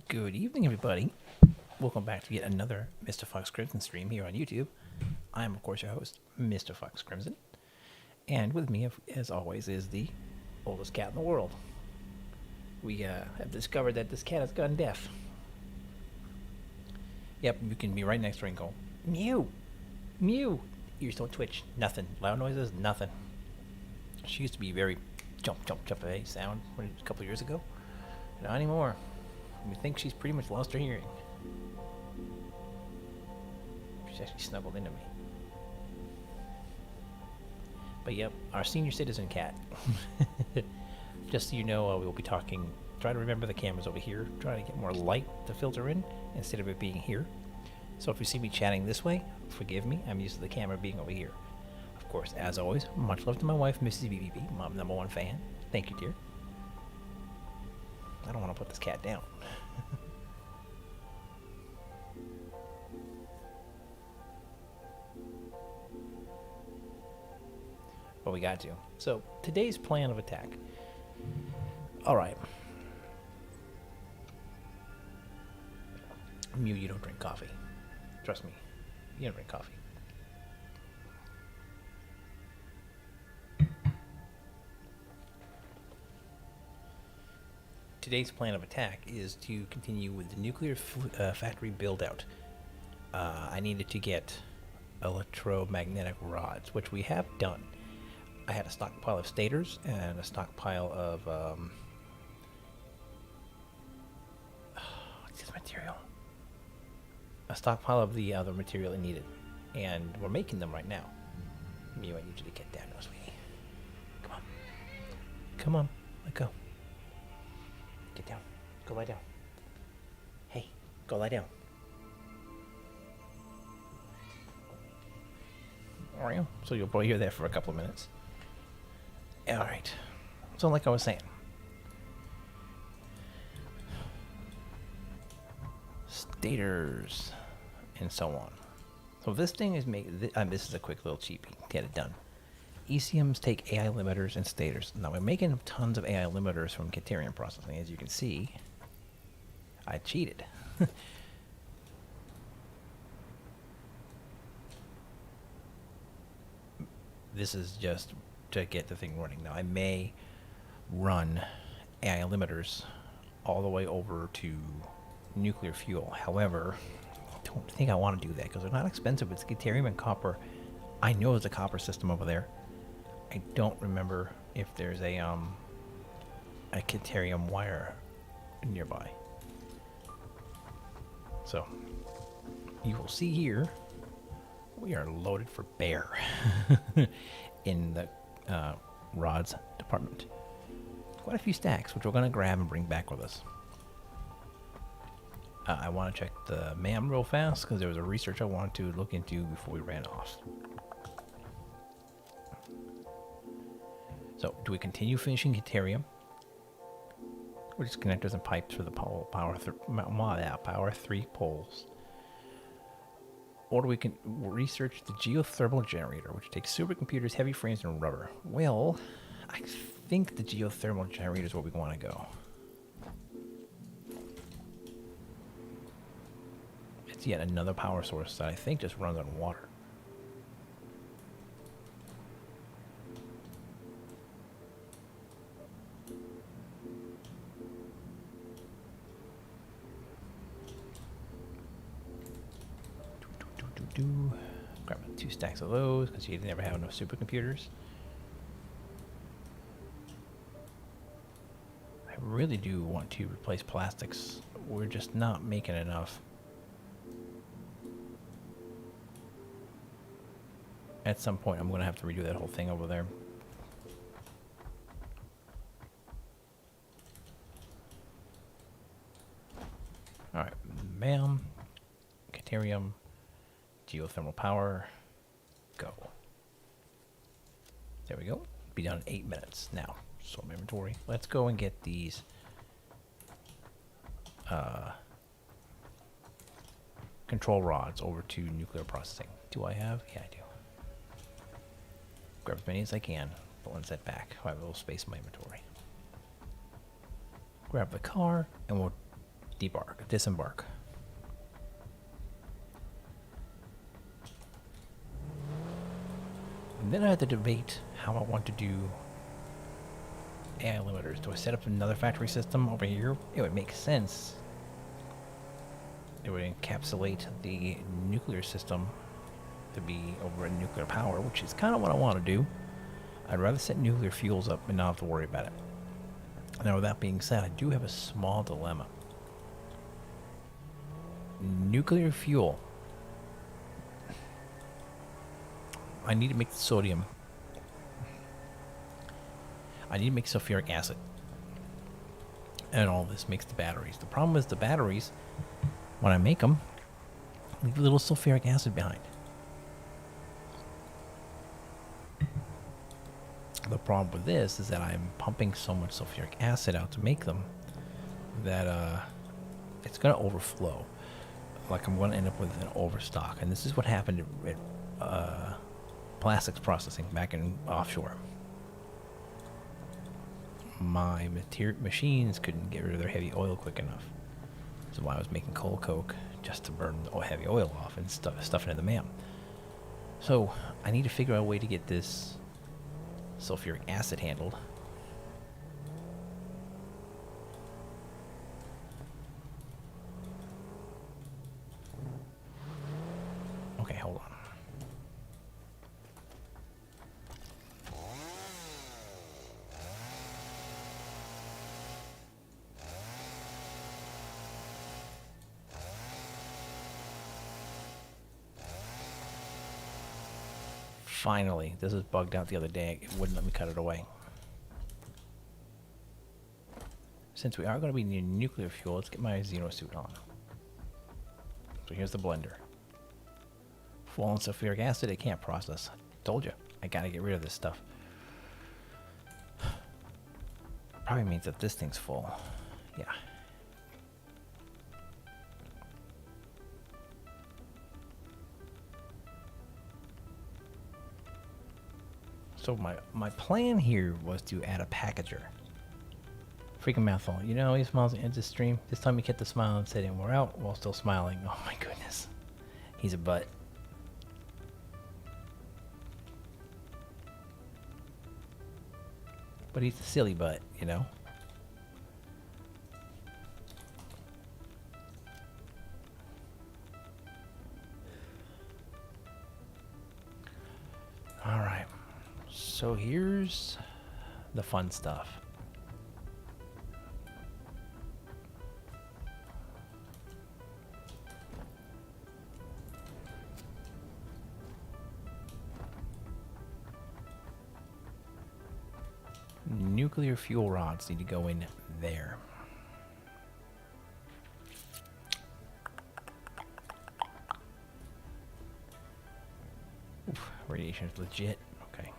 Good evening, everybody. Welcome back to yet another Mr. Fox Crimson stream here on YouTube. I'm, of course, your host, Mr. Fox Crimson. And with me, as always, is the oldest cat in the world. We have discovered that this cat has gone deaf. Yep, you can be right next to her and go, mew, mew. Ears don't twitch, nothing. Loud noises, nothing. She used to be very jump, jump, jump, sound a couple years ago. Not anymore. We think she's pretty much lost her hearing. She's actually snuggled into me. But yep, our senior citizen cat. Just so you know, we'll be talking. Try to remember the camera's over here. Try to get more light to filter in instead of it being here. So if you see me chatting this way, forgive me. I'm used to the camera being over here. Of course, as always, much love to my wife, Mrs. BBB, my #1 fan. Thank you, dear. I don't want to put this cat down. But we got to. So, today's plan of attack. Alright. Mew, you don't drink coffee. Trust me. You don't drink coffee. Today's plan of attack is to continue with the nuclear factory build-out. I needed to get electromagnetic rods, which we have done. I had a stockpile of stators and a stockpile of what's this material? A stockpile of the other material I needed, and we're making them right now. Mew, I need you to get down now, sweetie. Come on, come on, let go. Get down. Go lie down. Hey, go lie down. Alright, so you'll probably hear that for a couple of minutes. Alright, so like I was saying, stators and so on. So this thing is made, this is a quick little cheapie, get it done. ECMs take AI limiters and stators. Now we're making tons of AI limiters from Katerium processing. As you can see, I cheated. This is just to get the thing running. Now I may run AI limiters all the way over to nuclear fuel. However, I don't think I want to do that because they're not expensive. It's Katerium and copper. I know there's a copper system over there. I don't remember if there's a Katerium wire nearby. So, you will see here, we are loaded for bear in the rods department. Quite a few stacks, which we're going to grab and bring back with us. I want to check the MAM real fast, because there was a research I wanted to look into before we ran off. So, do we continue finishing Katerium? We're just connectors and pipes for the power 3 poles. Or do we can research the geothermal generator, which takes supercomputers, heavy frames, and rubber? Well, I think the geothermal generator is where we want to go. It's yet another power source that I think just runs on water. Grab 2 stacks of those because you never have enough supercomputers. I really do want to replace plastics. We're just not making enough. At some point, I'm going to have to redo that whole thing over there. Alright, MAM, Katerium, geothermal power, go. There we go. Be done in 8 minutes. Now, sort inventory. Let's go and get these control rods over to nuclear processing. Do I have? Yeah, I do. Grab as many as I can, but one set back. I have a little space in my inventory. Grab the car, and we'll disembark. And then I had to debate how I want to do AI limiters. Do I set up another factory system over here? It would make sense. It would encapsulate the nuclear system to be over in nuclear power, which is kind of what I want to do. I'd rather set nuclear fuels up and not have to worry about it. Now, with that being said, I do have a small dilemma. Nuclear fuel. I need to make the sodium. I need to make sulfuric acid. And all this makes the batteries. The problem is the batteries, when I make them, leave a little sulfuric acid behind. The problem with this is that I'm pumping so much sulfuric acid out to make them that it's going to overflow. Like I'm going to end up with an overstock. And this is what happened at plastics processing back in offshore. My machines couldn't get rid of their heavy oil quick enough. So I was making coal coke just to burn the heavy oil off and stuff it in the MAM. So I need to figure out a way to get this sulfuric acid handled. Okay, hold on. Finally, this was bugged out the other day. It wouldn't let me cut it away. Since we are going to be needing nuclear fuel, let's get my Xeno suit on. So here's the blender. Full on sulfuric acid, it can't process. Told you, I gotta get rid of this stuff. Probably means that this thing's full. Yeah. So my plan here was to add a packager. Freaking mouthful. You know, he smiles and ends the stream. This time he kept the smile and said, and we're out while still smiling. Oh my goodness. He's a butt. But he's a silly butt, you know? Alright. So here's the fun stuff. Nuclear fuel rods need to go in there. Oof, radiation is legit. Okay.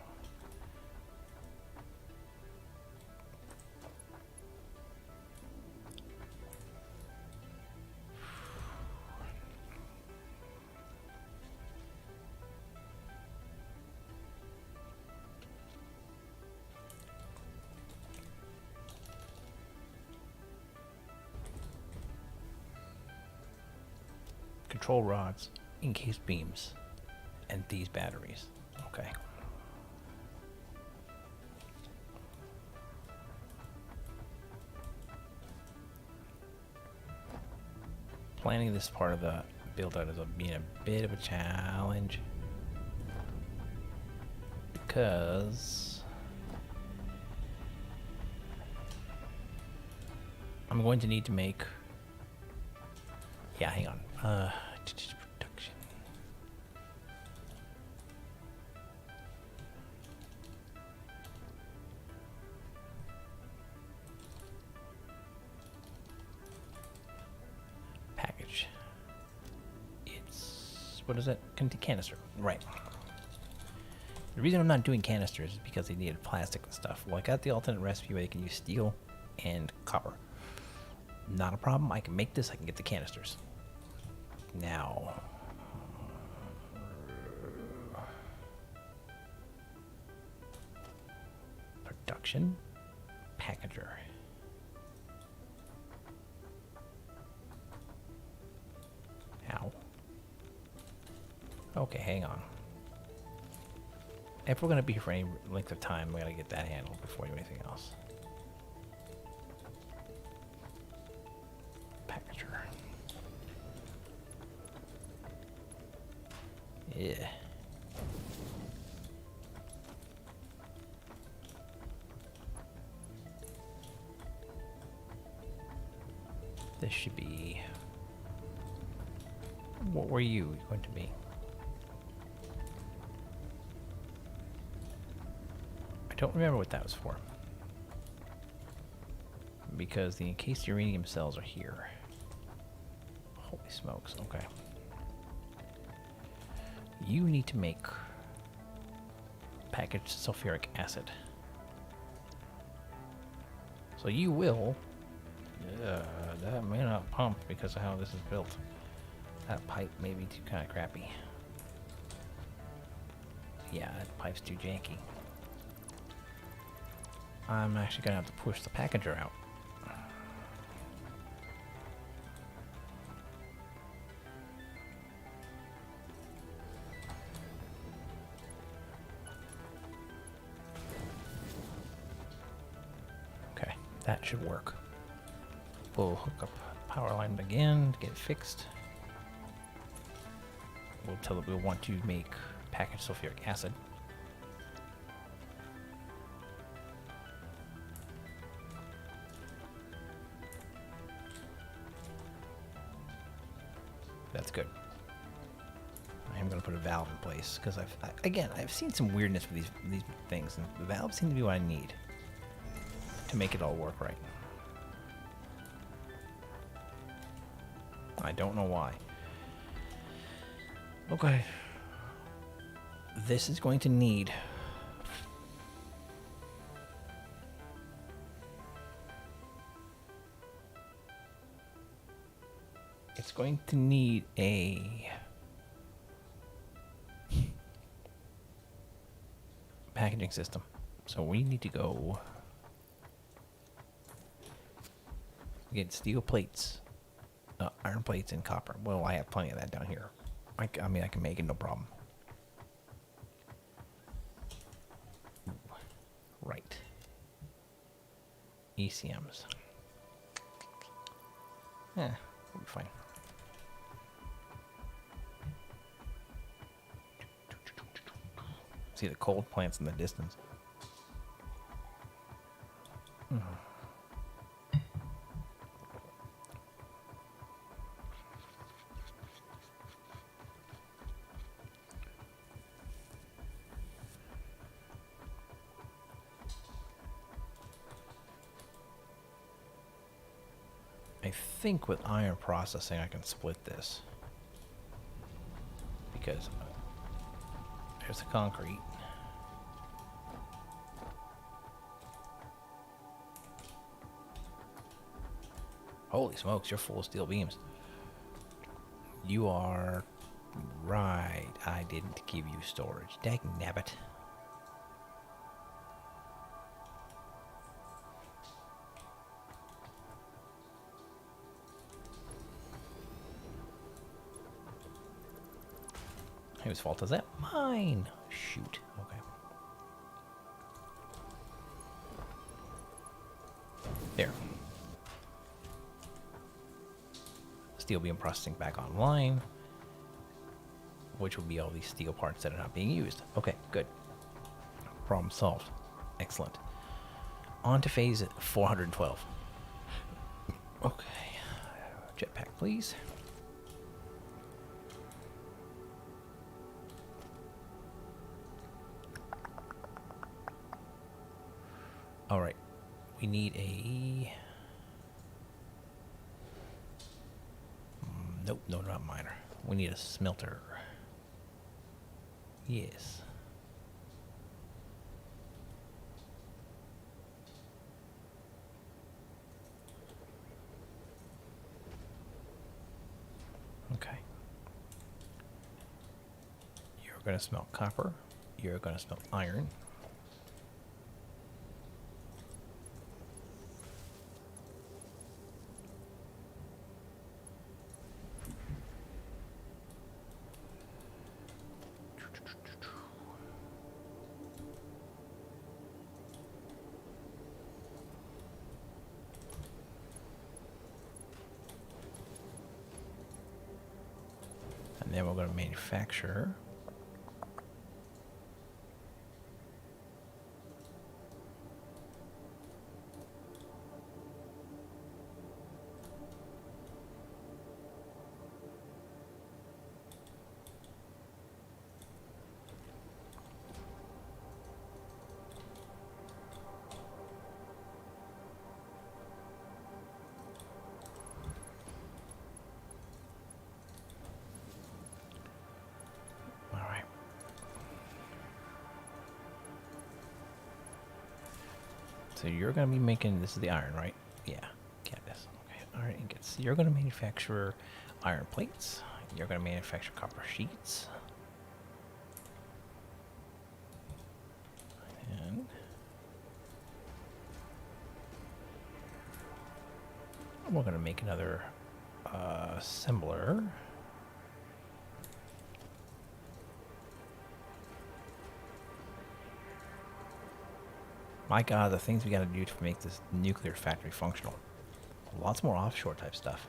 Control rods, encased beams, and these batteries. Okay. Planning this part of the build out is being a bit of a challenge because I'm going to need to make. Yeah, hang on. Production. Package. It's what is it? Canister. Right. The reason I'm not doing canisters is because they needed plastic and stuff. Well, I got the alternate recipe where they can use steel and copper. Not a problem. I can make this. I can get the canisters. Now, production, packager. Okay, hang on. If we're going to be here for any length of time, we got to get that handled before we do anything else. Packager. Yeah. This should be... What were you going to be? I don't remember what that was for. Because the encased uranium cells are here. Holy smokes, okay. You need to make packaged sulfuric acid. So you will... that may not pump because of how this is built. That pipe may be too kind of crappy. Yeah, that pipe's too janky. I'm actually gonna have to push the packager out. Okay, that should work. We'll hook up power line again to get it fixed. We'll tell it we want to make packaged sulfuric acid. That's good. I am going to put a valve in place because I've seen some weirdness with these things, and the valves seem to be what I need to make it all work right. I don't know why. Okay. This is going to need... It's going to need a... packaging system. So we need to go... get steel plates. Iron plates and copper. Well, I have plenty of that down here. I mean, I can make it, no problem. Right. ECMs. Yeah, we'll be fine. See the cold plants in the distance. I think with iron processing I can split this because there's the concrete. Holy smokes, you're full of steel beams. You are right. I didn't give you storage. Dang nabbit. Whose fault is that? Mine. Shoot. Okay. There. Steel beam processing back online, which will be all these steel parts that are not being used. Okay, good. Problem solved. Excellent. On to phase 412. Okay. Jetpack, please. All right, we need a... Nope, no, not miner. We need a smelter. Yes. Okay. You're going to smelt copper. You're going to smelt iron. then we're going to manufacture. So you're going to be making, this is the iron, right? Yeah, Canvas. Okay, iron ingots. You're going to manufacture iron plates. You're going to manufacture copper sheets. And we're going to make another assembler. My God, the things we got to do to make this nuclear factory functional. Lots more offshore type stuff.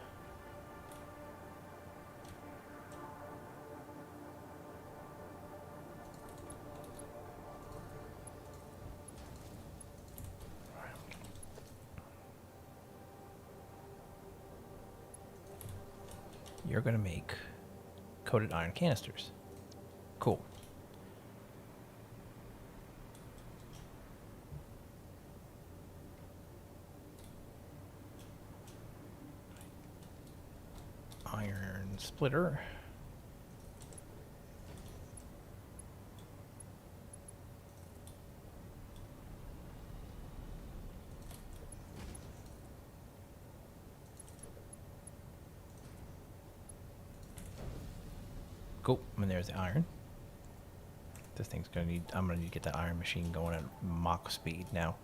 You're going to make coated iron canisters. Cool. Iron splitter. Cool, and there's the iron. This thing's gonna need, I'm gonna need to get that iron machine going at Mach speed now.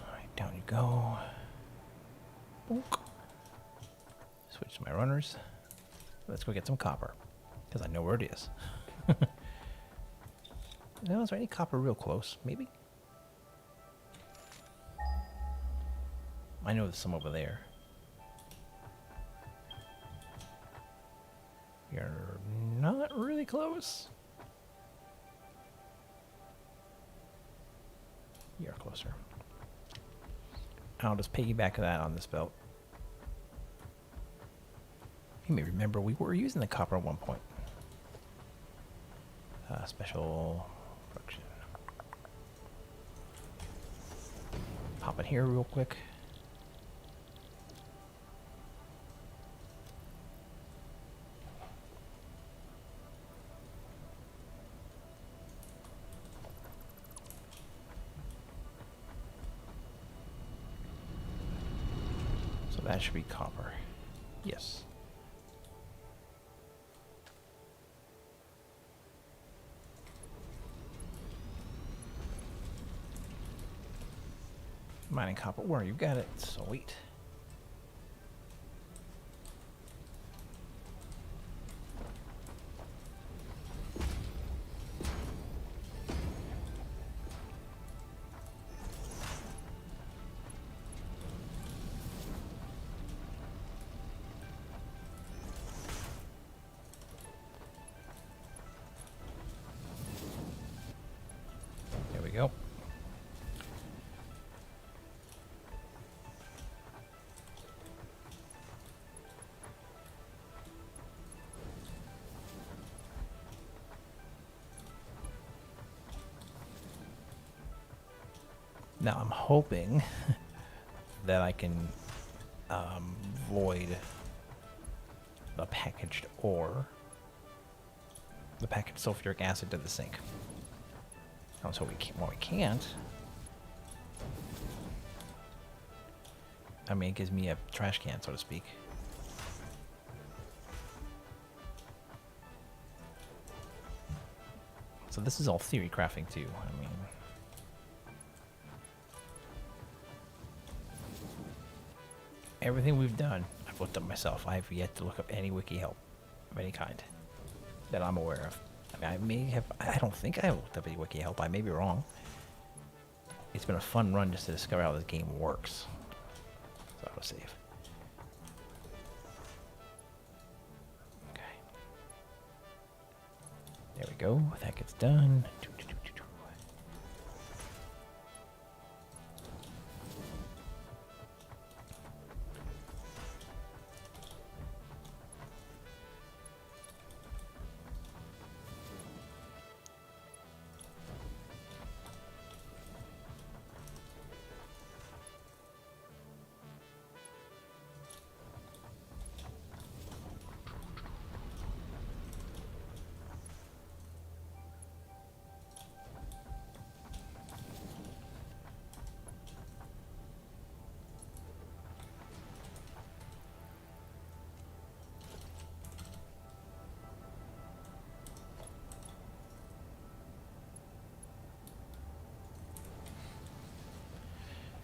Alright, down you go. Bonk. Switch to my runners. Let's go get some copper, because I know where it is. Now, is there any copper real close? Maybe? I know there's some over there. You're not really close. You're closer. I'll just piggyback that on this belt. You may remember we were using the copper at one point. Special production. Pop it here real quick. So that should be copper. Yes. Mining copper ore, you got it. Sweet. There we go. Now I'm hoping that I can void the packaged ore, the packaged sulfuric acid to the sink. So we can't. I mean, it gives me a trash can, so to speak. So this is all theory crafting too. I mean, everything we've done, I've looked up myself. I have yet to look up any wiki help of any kind that I'm aware of. I mean, I don't think I looked up any wiki help. I may be wrong. It's been a fun run just to discover how this game works. So I was safe. Okay. There we go. That gets done.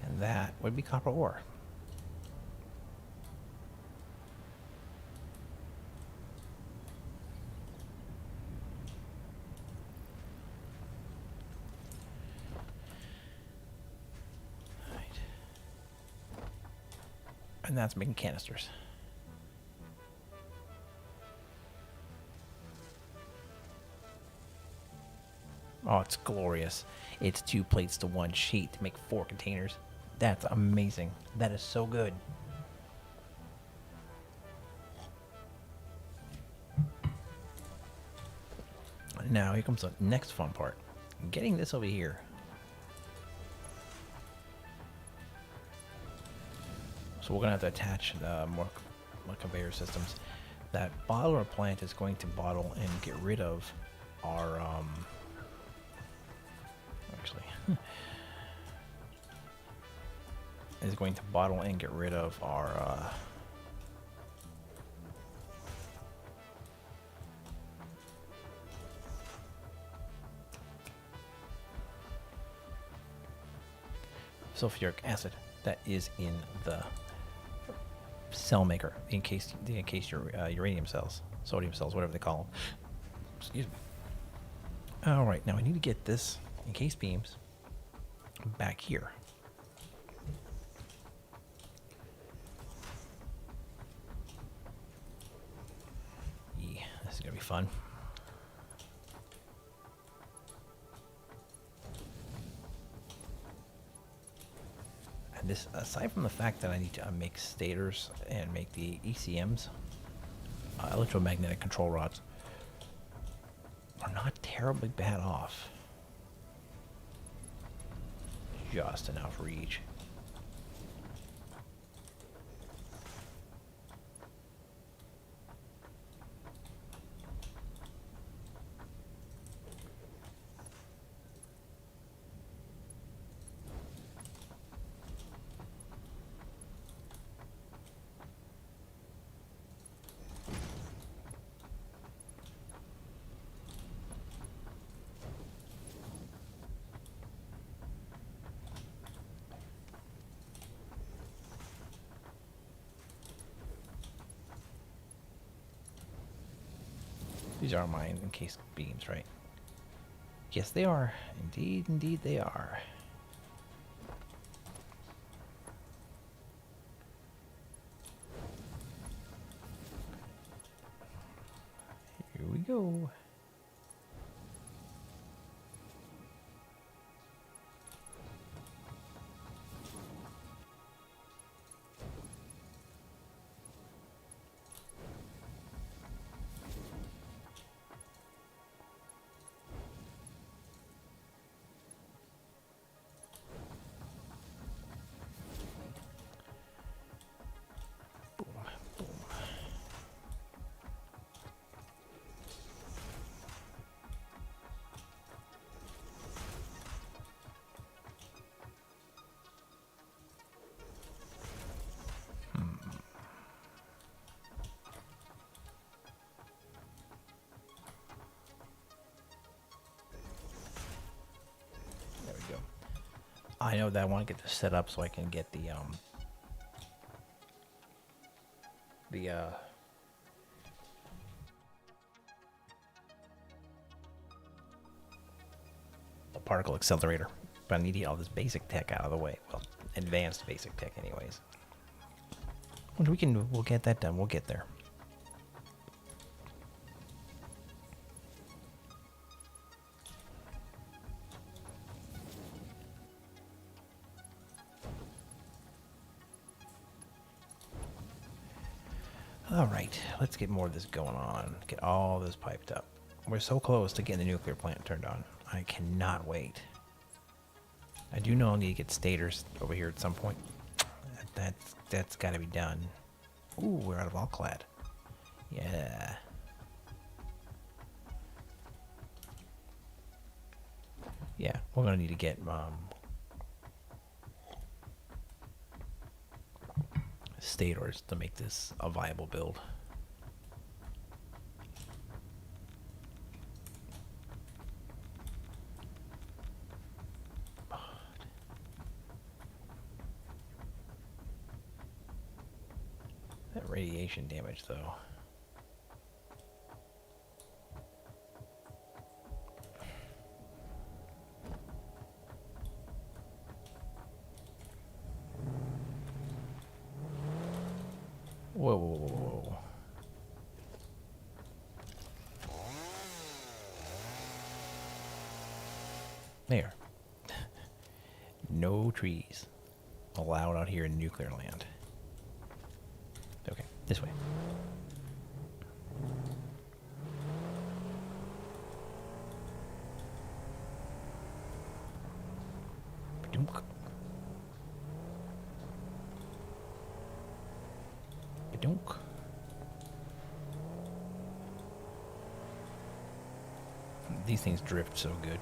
And that would be copper ore. And that's making canisters. Oh, it's glorious. It's 2 plates to 1 sheet to make 4 containers. That's amazing. That is so good. Now, here comes the next fun part. Getting this over here. So we're going to have to attach more conveyor systems. That bottler plant is going to bottle and get rid of our... actually... is going to bottle and get rid of our... sulfuric acid that is in the cell maker, in case your uranium cells, sodium cells, whatever they call them. Excuse me. All right, now I need to get this encased beams back here. Yeah, this is gonna be fun. This, aside from the fact that I need to make stators and make the ECMs, electromagnetic control rods, are not terribly bad off. Just enough reach. These are my encased beams, right? Yes, they are. Indeed, indeed they are. Here we go. I know that I want to get this set up so I can get the particle accelerator. But I need to get all this basic tech out of the way. Well, advanced basic tech anyways. We'll get that done. We'll get there. All right, let's get more of this going on. Get all this piped up. We're so close to getting the nuclear plant turned on. I cannot wait. I do know I'll need to get stators over here at some point. That's got to be done. Ooh, we're out of all clad. Yeah. Yeah, we're gonna need to get stators to make this a viable build. That radiation damage, though. Whoa, whoa, whoa, whoa. There. No trees allowed out here in nuclear land. Okay, this way. Badunk. Badunk. These things drift so good.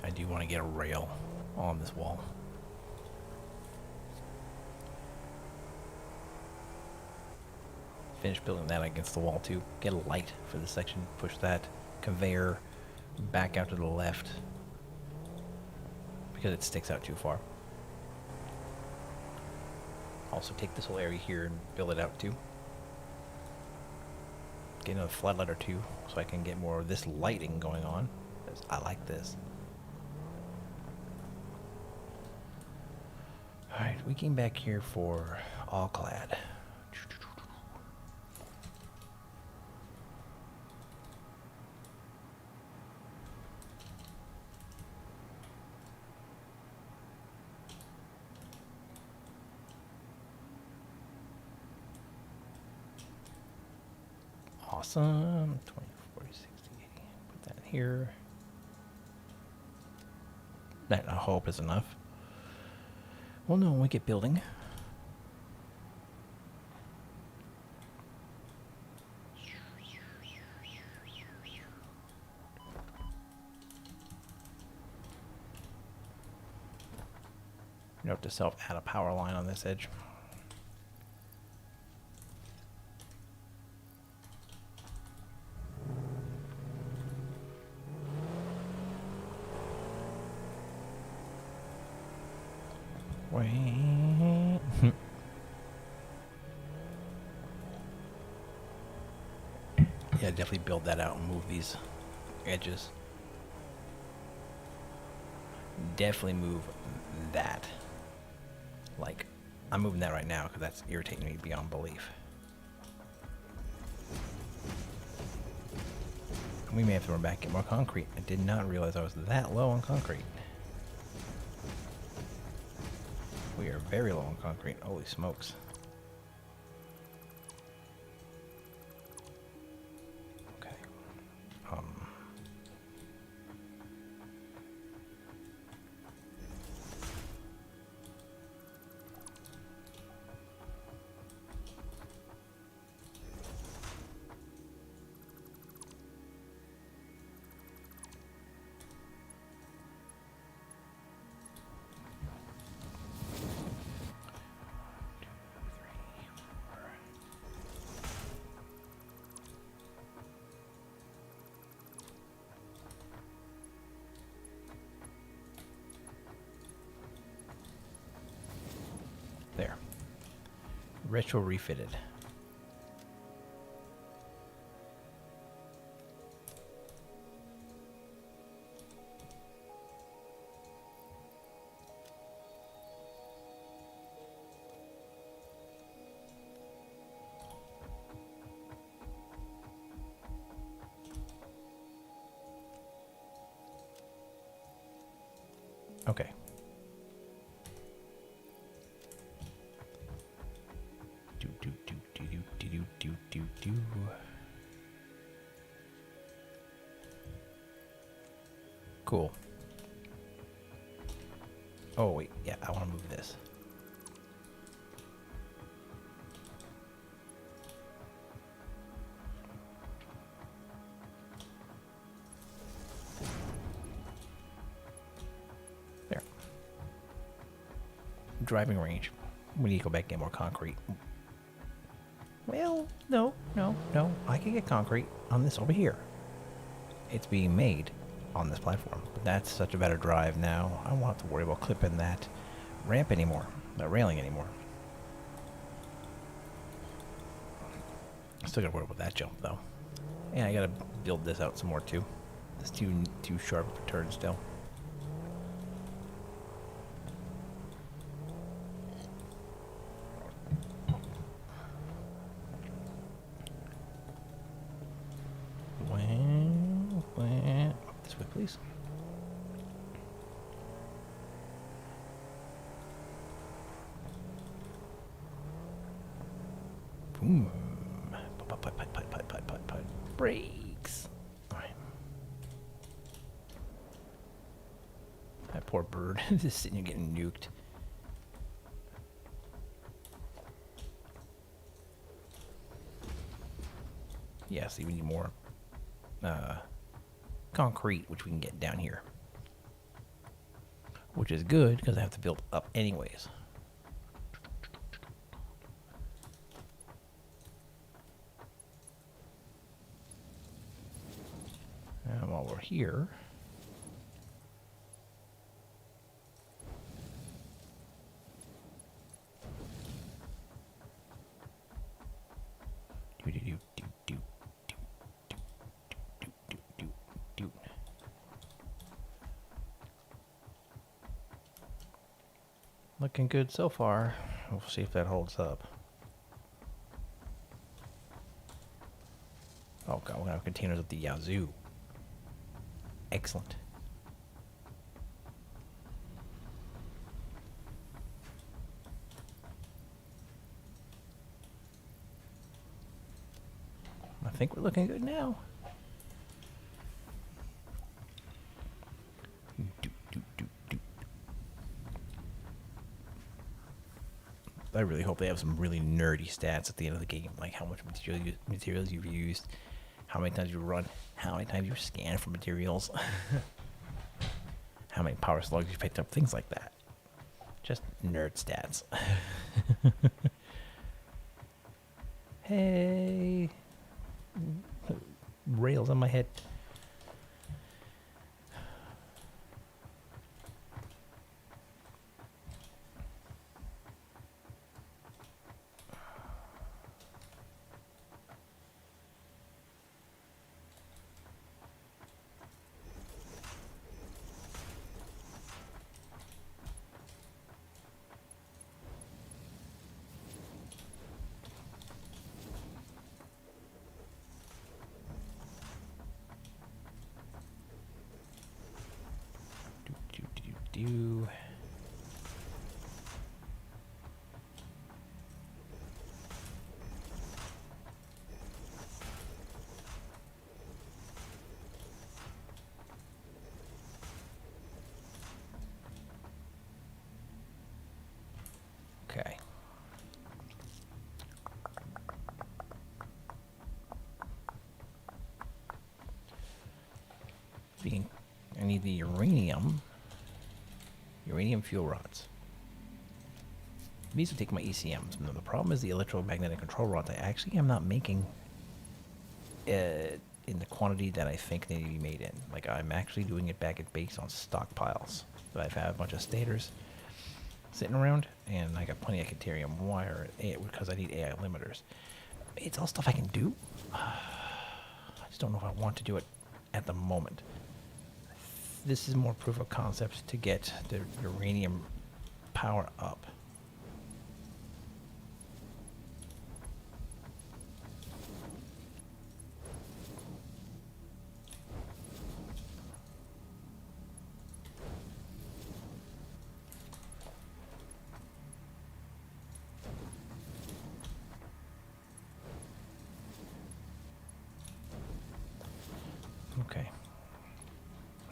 I do want to get a rail on this wall. Finish building that against the wall too. Get a light for this section. Push that conveyor back out to the left because it sticks out too far. Also take this whole area here and build it out too. Get another floodlight or two so I can get more of this lighting going on. I like this. Alright, we came back here for all clad. Awesome. 20, 40, 60, 80. Put that in here. That I hope is enough. Well, no, when we get building. Note to self, add a power line on this edge. Yeah, definitely build that out and move these edges. Definitely move that. Like, I'm moving that right now because that's irritating me beyond belief. We may have to run back and get more concrete. I did not realize I was that low on concrete. We are very low on concrete. Holy smokes. Okay. There. Retro refitted. Okay. Do do do do do do do do do. Cool. Oh wait, yeah, I want to move this. There. Driving range. We need to go back and get more concrete. Well, no. I can get concrete on this over here. It's being made on this platform. But that's such a better drive now. I don't have to worry about clipping that ramp anymore. That railing anymore. Still gotta worry about that jump though. And I gotta build this out some more too. It's too sharp of a turn still. This way, please. Boom. Putt. Brakes. All right. That poor bird just sitting here getting nuked. Yeah, see, we need more concrete, which we can get down here. Which is good, because I have to build up anyways. And while we're here... Looking good so far. We'll see if that holds up. Oh god, we're gonna have containers at the Yazoo. Excellent. I think we're looking good now. I really hope they have some really nerdy stats at the end of the game, like how much materials you've used, how many times you run, how many times you scan for materials, how many power slugs you picked up, things like that. Just nerd stats. Hey, rails on my head. Do. Okay. I need the uranium fuel rods. These will take my ECMs. Now, the problem is the electromagnetic control rods I actually am not making in the quantity that I think they need to be made in. Like, I'm actually doing it back at base on stockpiles. So I've had a bunch of stators sitting around, and I got plenty of Caterium wire because I need AI limiters. It's all stuff I can do. I just don't know if I want to do it at the moment. This is more proof of concept to get the uranium power up. Okay.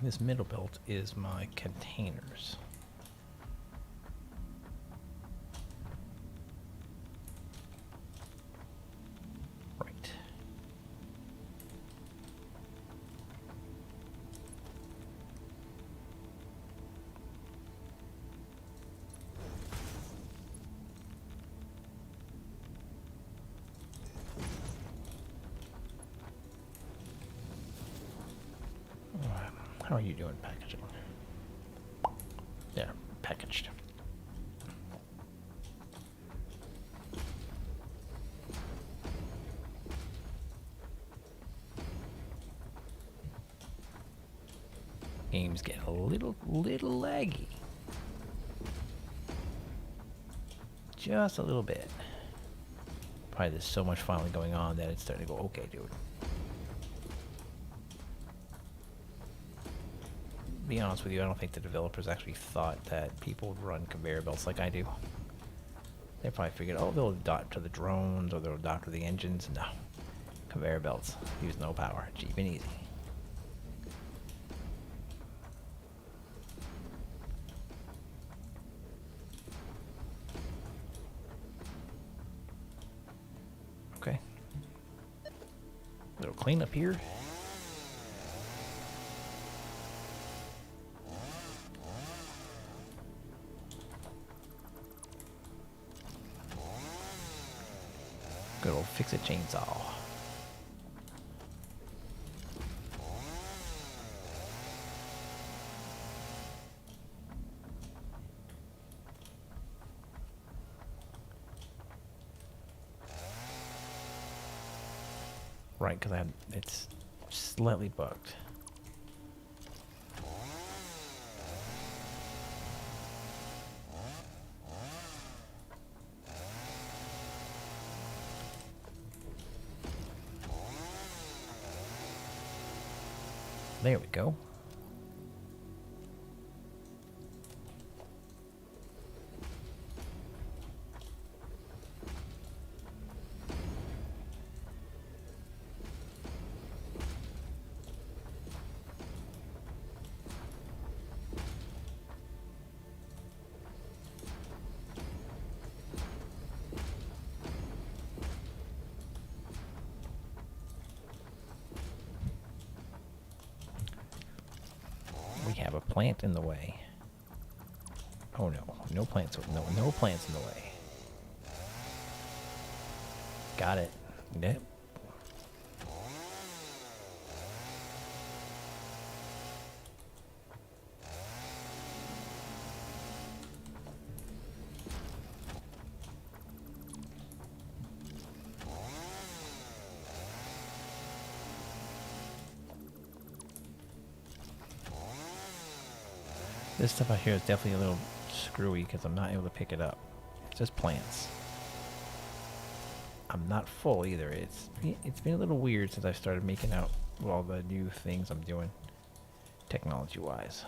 This middle belt is my containers. Right. How are you doing packaging? Yeah, packaged. Game's getting a little laggy. Just a little bit. Probably there's so much finally going on that it's starting to go, okay, dude. Be honest with you, I don't think the developers actually thought that people would run conveyor belts like I do. They probably figured, oh, they'll adapt to the drones or they'll adapt to the engines. No. Conveyor belts use no power. Cheap and easy. Okay. Little cleanup here. Good old fix-it chainsaw. Right, because it's slightly bugged. There we go. We have a plant in the way. Oh no, no plants, no plants in the way. Got it. Yep. This stuff out here is definitely a little screwy because I'm not able to pick it up. It's just plants. I'm not full either. It's been a little weird since I started making out all the new things I'm doing, technology-wise.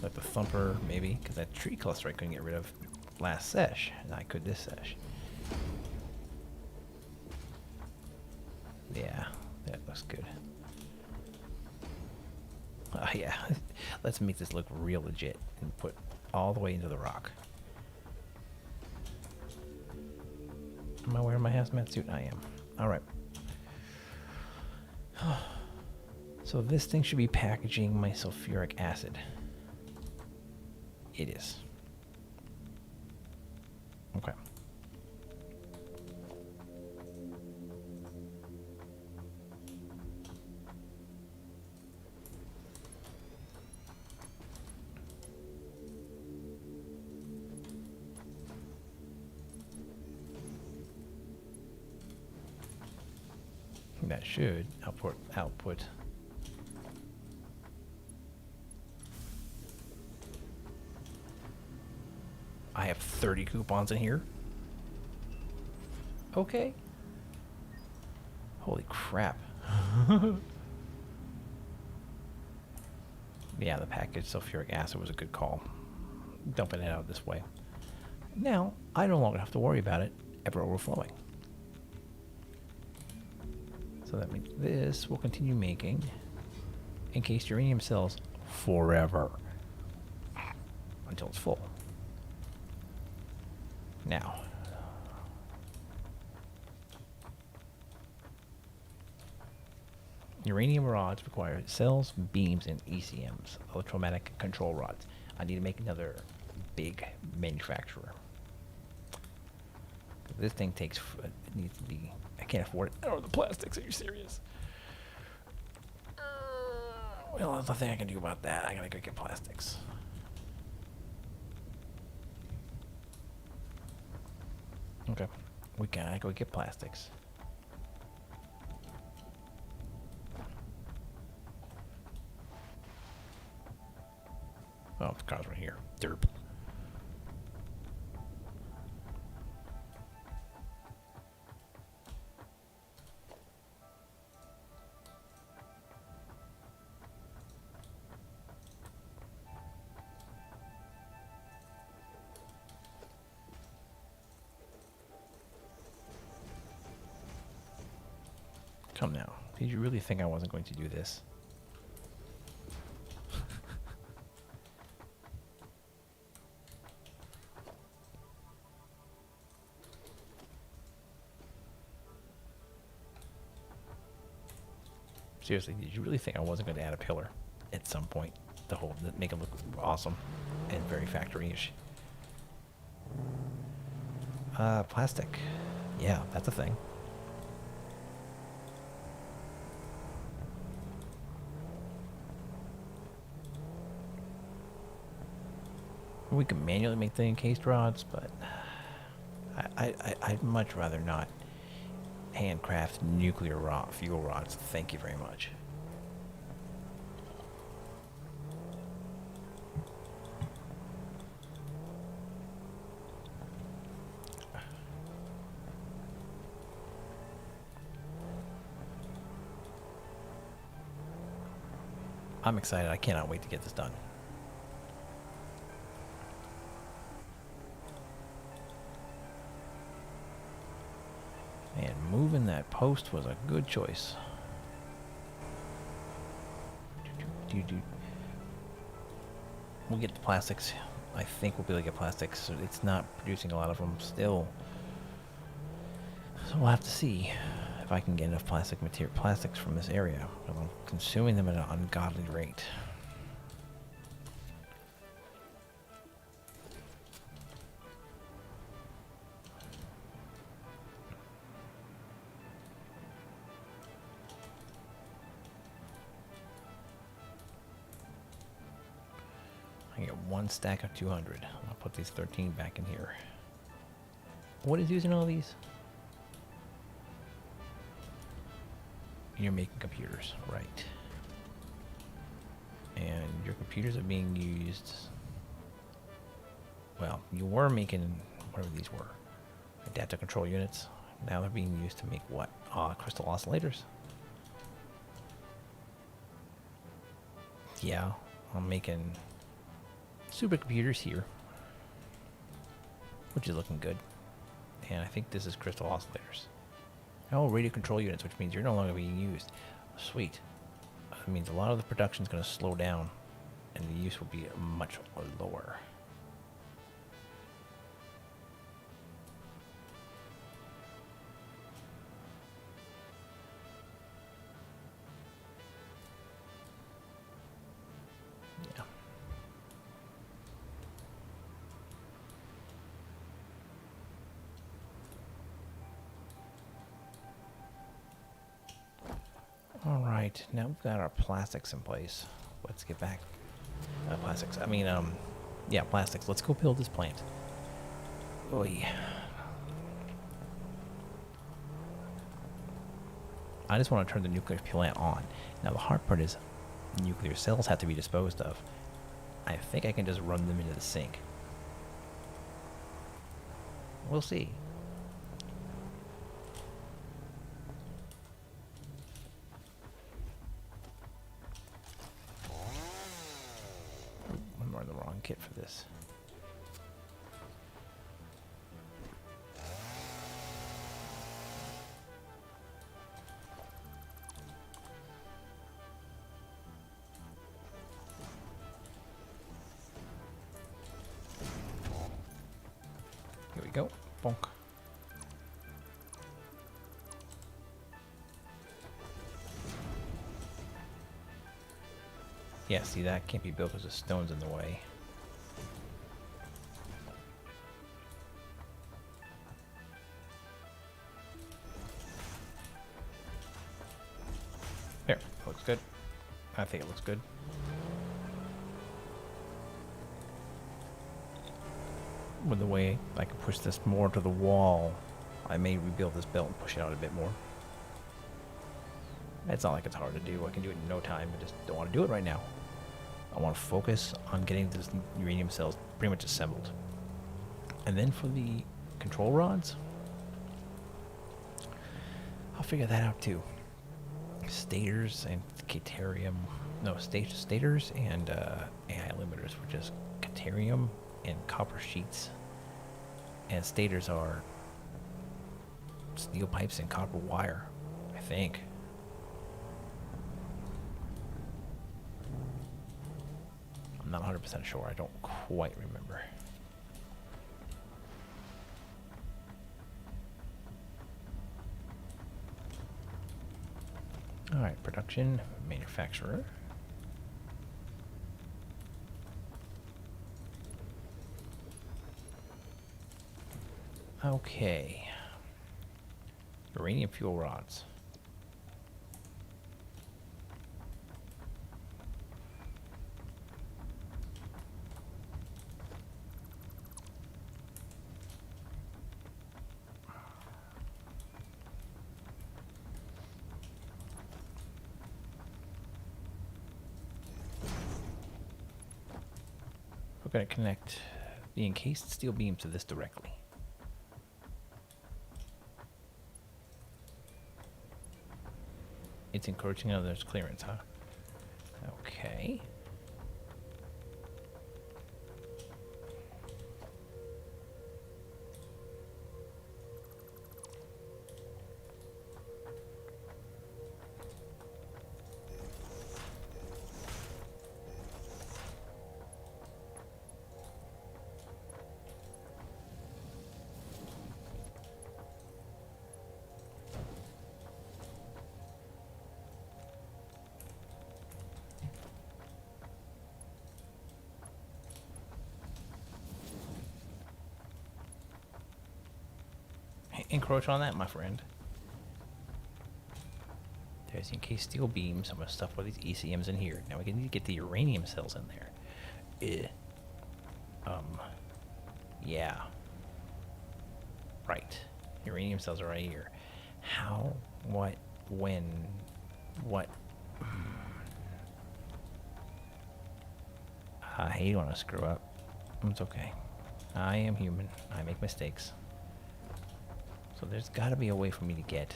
Like the thumper, maybe, because that tree cluster I couldn't get rid of last sesh, and I could this sesh. Yeah, that looks good. Yeah, let's make this look real legit and put all the way into the rock. Am I wearing my hazmat suit? I am. Alright. So this thing should be packaging my sulfuric acid. It is. Okay. That should output. I have 30 coupons in here. Okay. Holy crap. Yeah, the packaged sulfuric acid was a good call. Dumping it out this way. Now, I no longer have to worry about it ever overflowing. So So that means this will continue making encased uranium cells forever until it's full. Now, uranium rods require cells, beams, and ECMs, electromagnetic control rods. I need to make another big manufacturer. This thing takes, it needs to be, I can't afford it. Oh, the plastics, are you serious? Well, there's nothing I can do about that. I gotta go get plastics. Okay, we gotta go get plastics. Oh, the car's right here. Derp. Come now. Did you really think I wasn't going to do this? Seriously, did you really think I wasn't going to add a pillar at some point? Make it look awesome and very factory-ish. Plastic. Yeah, that's a thing. We can manually make the encased rods, but I'd much rather not handcraft nuclear fuel rods. Thank you very much. I'm excited. I cannot wait to get this done. And moving that post was a good choice. We'll get the plastics. I think we'll be able to get plastics. It's not producing a lot of them still. So we'll have to see if I can get enough plastics from this area. I'm consuming them at an ungodly rate. I get one stack of 200. I'll put these 13 back in here. What is using all these? You're making computers, right? And your computers are being used. Well, you were making whatever these were, adaptive control units. Now they're being used to make what? Crystal oscillators. Yeah, I'm making supercomputers here, which is looking good. And I think this is crystal oscillators. Oh, radio control units, which means you're no longer being used. Sweet. That means a lot of the production is going to slow down, and the use will be much lower. Yeah. All right, now we've got our plastics in place. Let's get back. Plastics. I mean, yeah, plastics. Let's go build this plant. Oy. I just want to turn the nuclear plant on. Now the hard part is nuclear cells have to be disposed of. I think I can just run them into the sink. We'll see. I'm running the wrong kit for this. Bonk. Yeah, see, that can't be built because the stone's in the way. There, looks good. I think it looks good. With the way I can push this more to the wall, I may rebuild this belt and push it out a bit more. It's not like it's hard to do. I can do it in no time. I just don't want to do it right now. I want to focus on getting these uranium cells pretty much assembled. And then for the control rods, I'll figure that out too. Stators and caterium. No, stators and AI limiters were just caterium and copper sheets. And stators are steel pipes and copper wire, I think. I'm not 100% sure. I don't quite remember. All right, production, manufacturer. Okay. Uranium fuel rods. We're going to connect the encased steel beams to this directly. It's encroaching on others' clearance, huh? Okay. Encroach on that, my friend. There's the encased steel beams. I'm going to stuff all these ECMs in here. Now we need to get the uranium cells in there. Yeah. Right. Uranium cells are right here. How, what, when, what? I hate when I screw up. It's okay. I am human. I make mistakes. So there's got to be a way for me to get...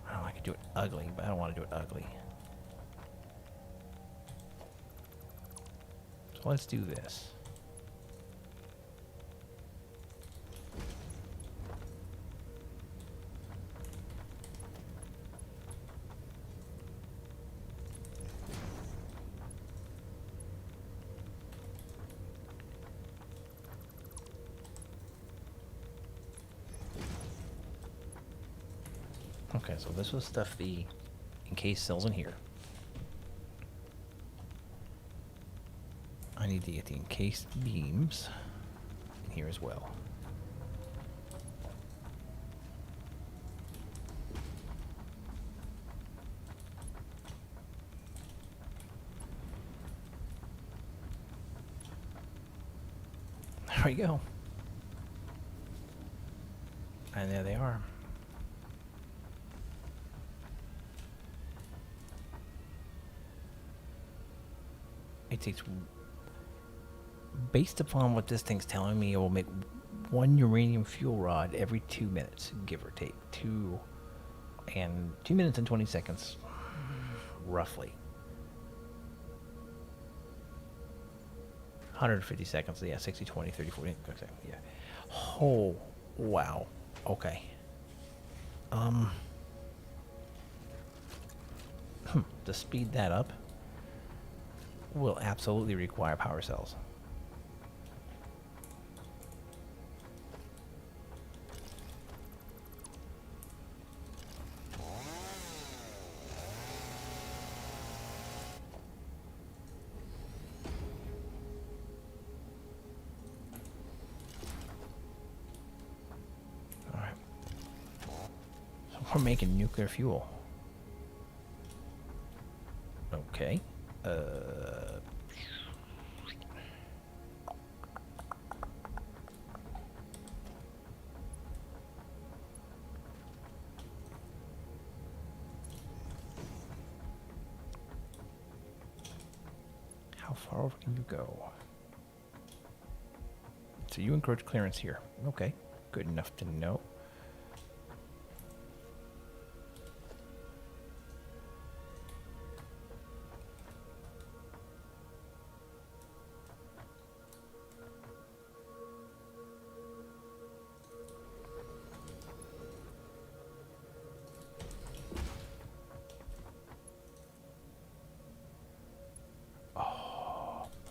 I don't know, I could do it ugly, but I don't want to do it ugly. So let's do this. Okay, so this will stuff the encased cells in here. I need to get the encased beams in here as well. There we go. And there they are. It takes, based upon what this thing's telling me, it will make one uranium fuel rod every 2 minutes, give or take. 2 minutes and 20 seconds, roughly. 150 seconds, yeah, 60, 20, 30, 40, okay, yeah. Oh, wow, okay. To speed that up, will absolutely require power cells. We're making nuclear fuel. Okay. How far over can you go? So you encroach clearance here. Okay. Good enough to know.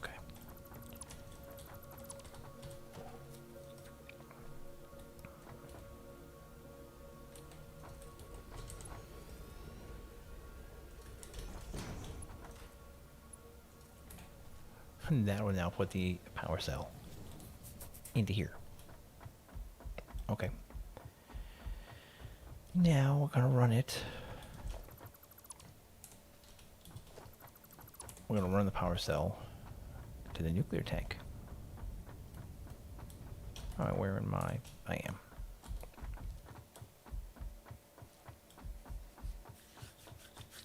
Okay. And that will now put the power cell into here. Okay. Now we're going to run it. We're going to run the power cell to the nuclear tank. All right, where am I? I am.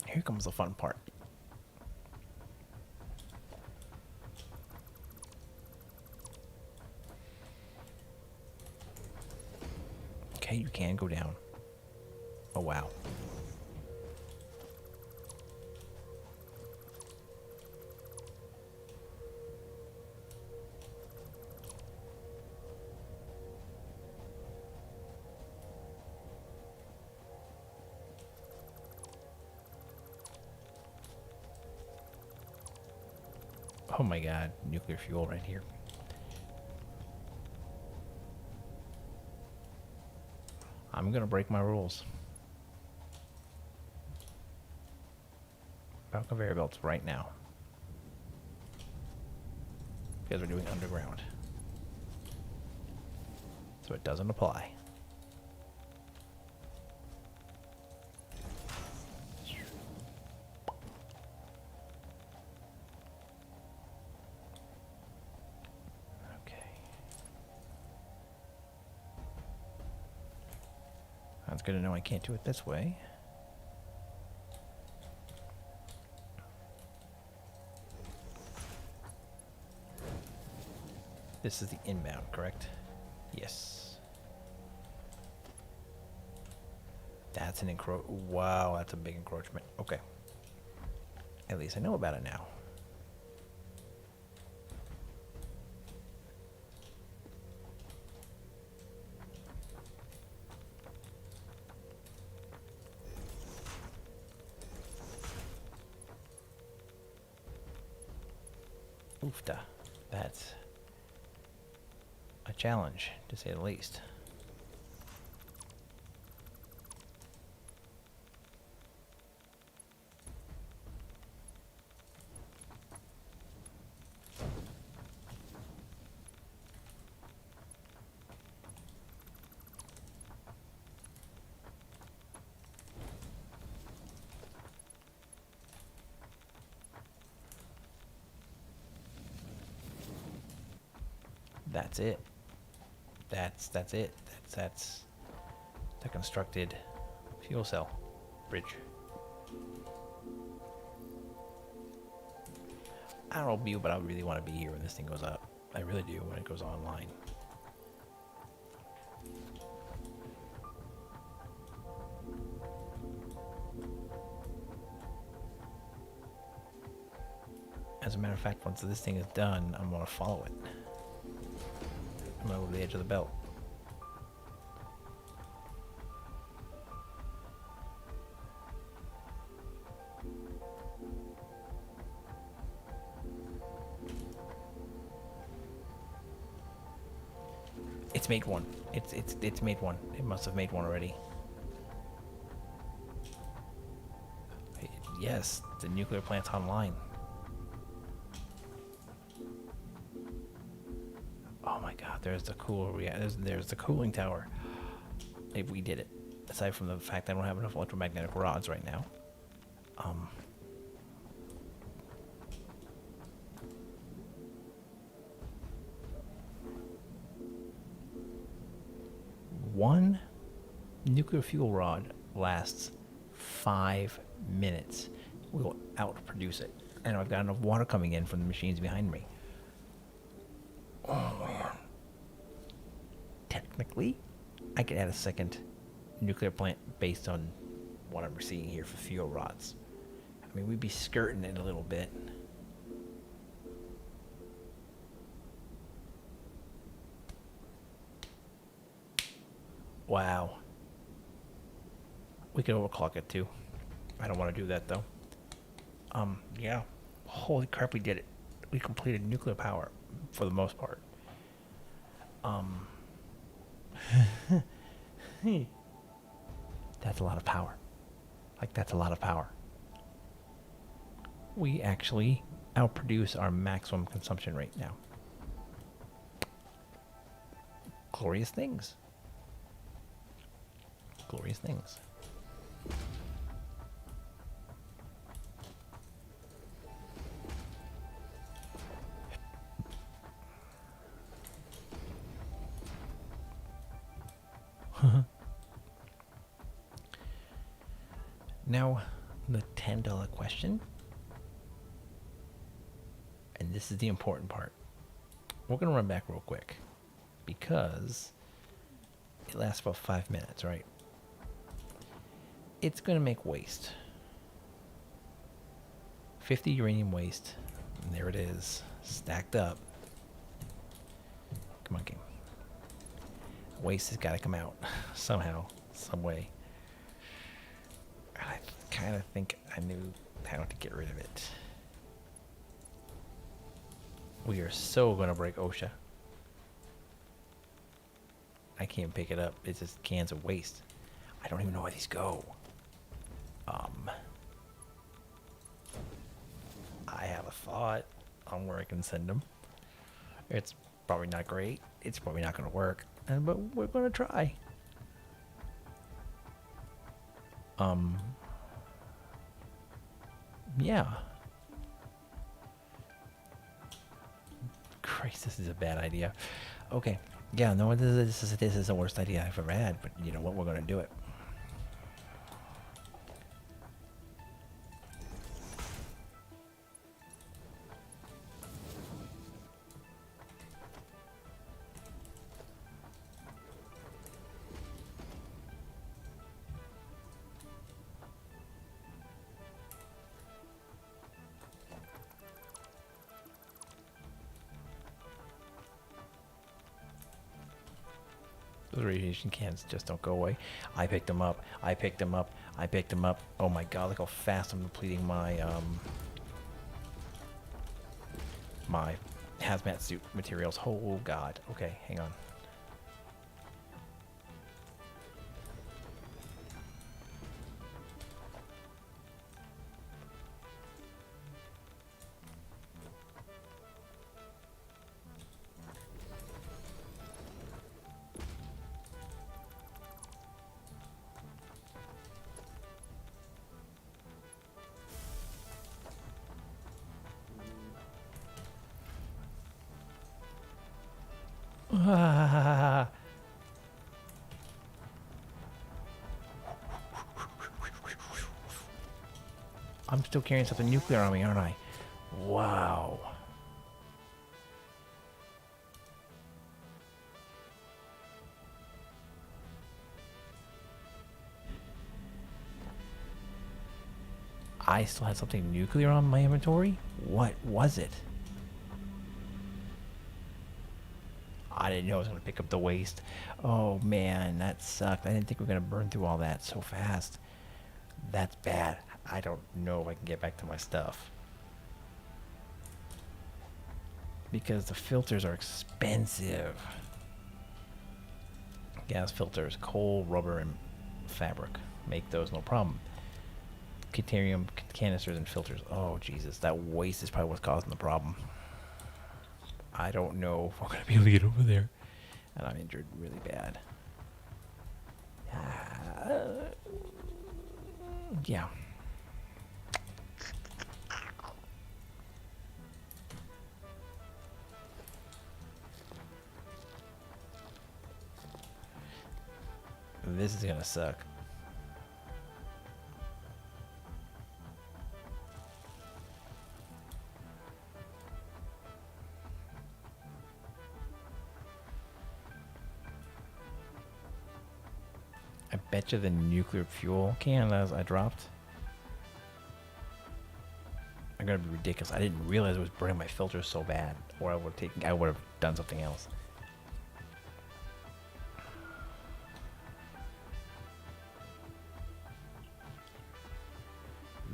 Here comes the fun part. Okay, you can go down. Oh, wow. Oh my god, nuclear fuel right here. I'm gonna break my rules. About conveyor belts right now. Because we're doing underground. So it doesn't apply. That's good to know I can't do it this way. This is the inbound, correct? Yes. That's an wow, that's a big encroachment. Okay. At least I know about it now. Oofta. That's a challenge, to say the least. That's it. That's it. That's the constructed fuel cell bridge. I don't know about you, but I really want to be here when this thing goes up. I really do when it goes online. As a matter of fact, once this thing is done, I'm going to follow it. I'm going to go to the edge of the belt. It's made one. It's made one. It must have made one already. Yes, the nuclear plant's online. Oh my god, there's the there's the cooling tower. If we did it. aside from the fact that I don't have enough electromagnetic rods right now. One nuclear fuel rod lasts 5 minutes. We'll outproduce it. And I've got enough water coming in from the machines behind me. Oh, man. Technically, I could add a second nuclear plant based on what I'm seeing here for fuel rods. I mean, we'd be skirting it a little bit. Wow. We could overclock it too. I don't want to do that though. Yeah. Holy crap, we did it. We completed nuclear power for the most part. That's a lot of power. Like, that's a lot of power. We actually outproduce our maximum consumption rate now. Glorious things. Glorious things. Now, the $10 question, and this is the important part. We're going to run back real quick because it lasts about 5 minutes, right? It's going to make waste. 50 uranium waste. And there it is, stacked up. Come on, game. Waste has got to come out somehow, some way. I kind of think I knew how to get rid of it. We are so going to break OSHA. I can't pick it up. It's just cans of waste. I don't even know where these go. I have a thought on where I can send them. It's probably not great. It's probably not going to work. But we're going to try. Yeah. Christ, this is a bad idea. Okay. Yeah, no, this is the worst idea I've ever had, but you know what? We're going to do it. Those radiation cans just don't go away. I picked them up. I picked them up. I picked them up. Oh my god, look how fast I'm depleting my my hazmat suit materials. Oh god. Okay, hang on. I'm still carrying something nuclear on me, aren't I? Wow. I still had something nuclear on my inventory? What was it? I didn't know I was going to pick up the waste. Oh man, that sucked. I didn't think we were going to burn through all that so fast. That's bad. I don't know if I can get back to my stuff. Because the filters are expensive. Gas filters, coal, rubber, and fabric. Make those no problem. Deuterium canisters and filters. Oh Jesus, that waste is probably what's causing the problem. I don't know if we're going to be able to get over there. And I'm injured really bad. Yeah. This is gonna suck. I bet you the nuclear fuel can I dropped are gonna be ridiculous. I didn't realize it was burning my filters so bad, or I would have done something else.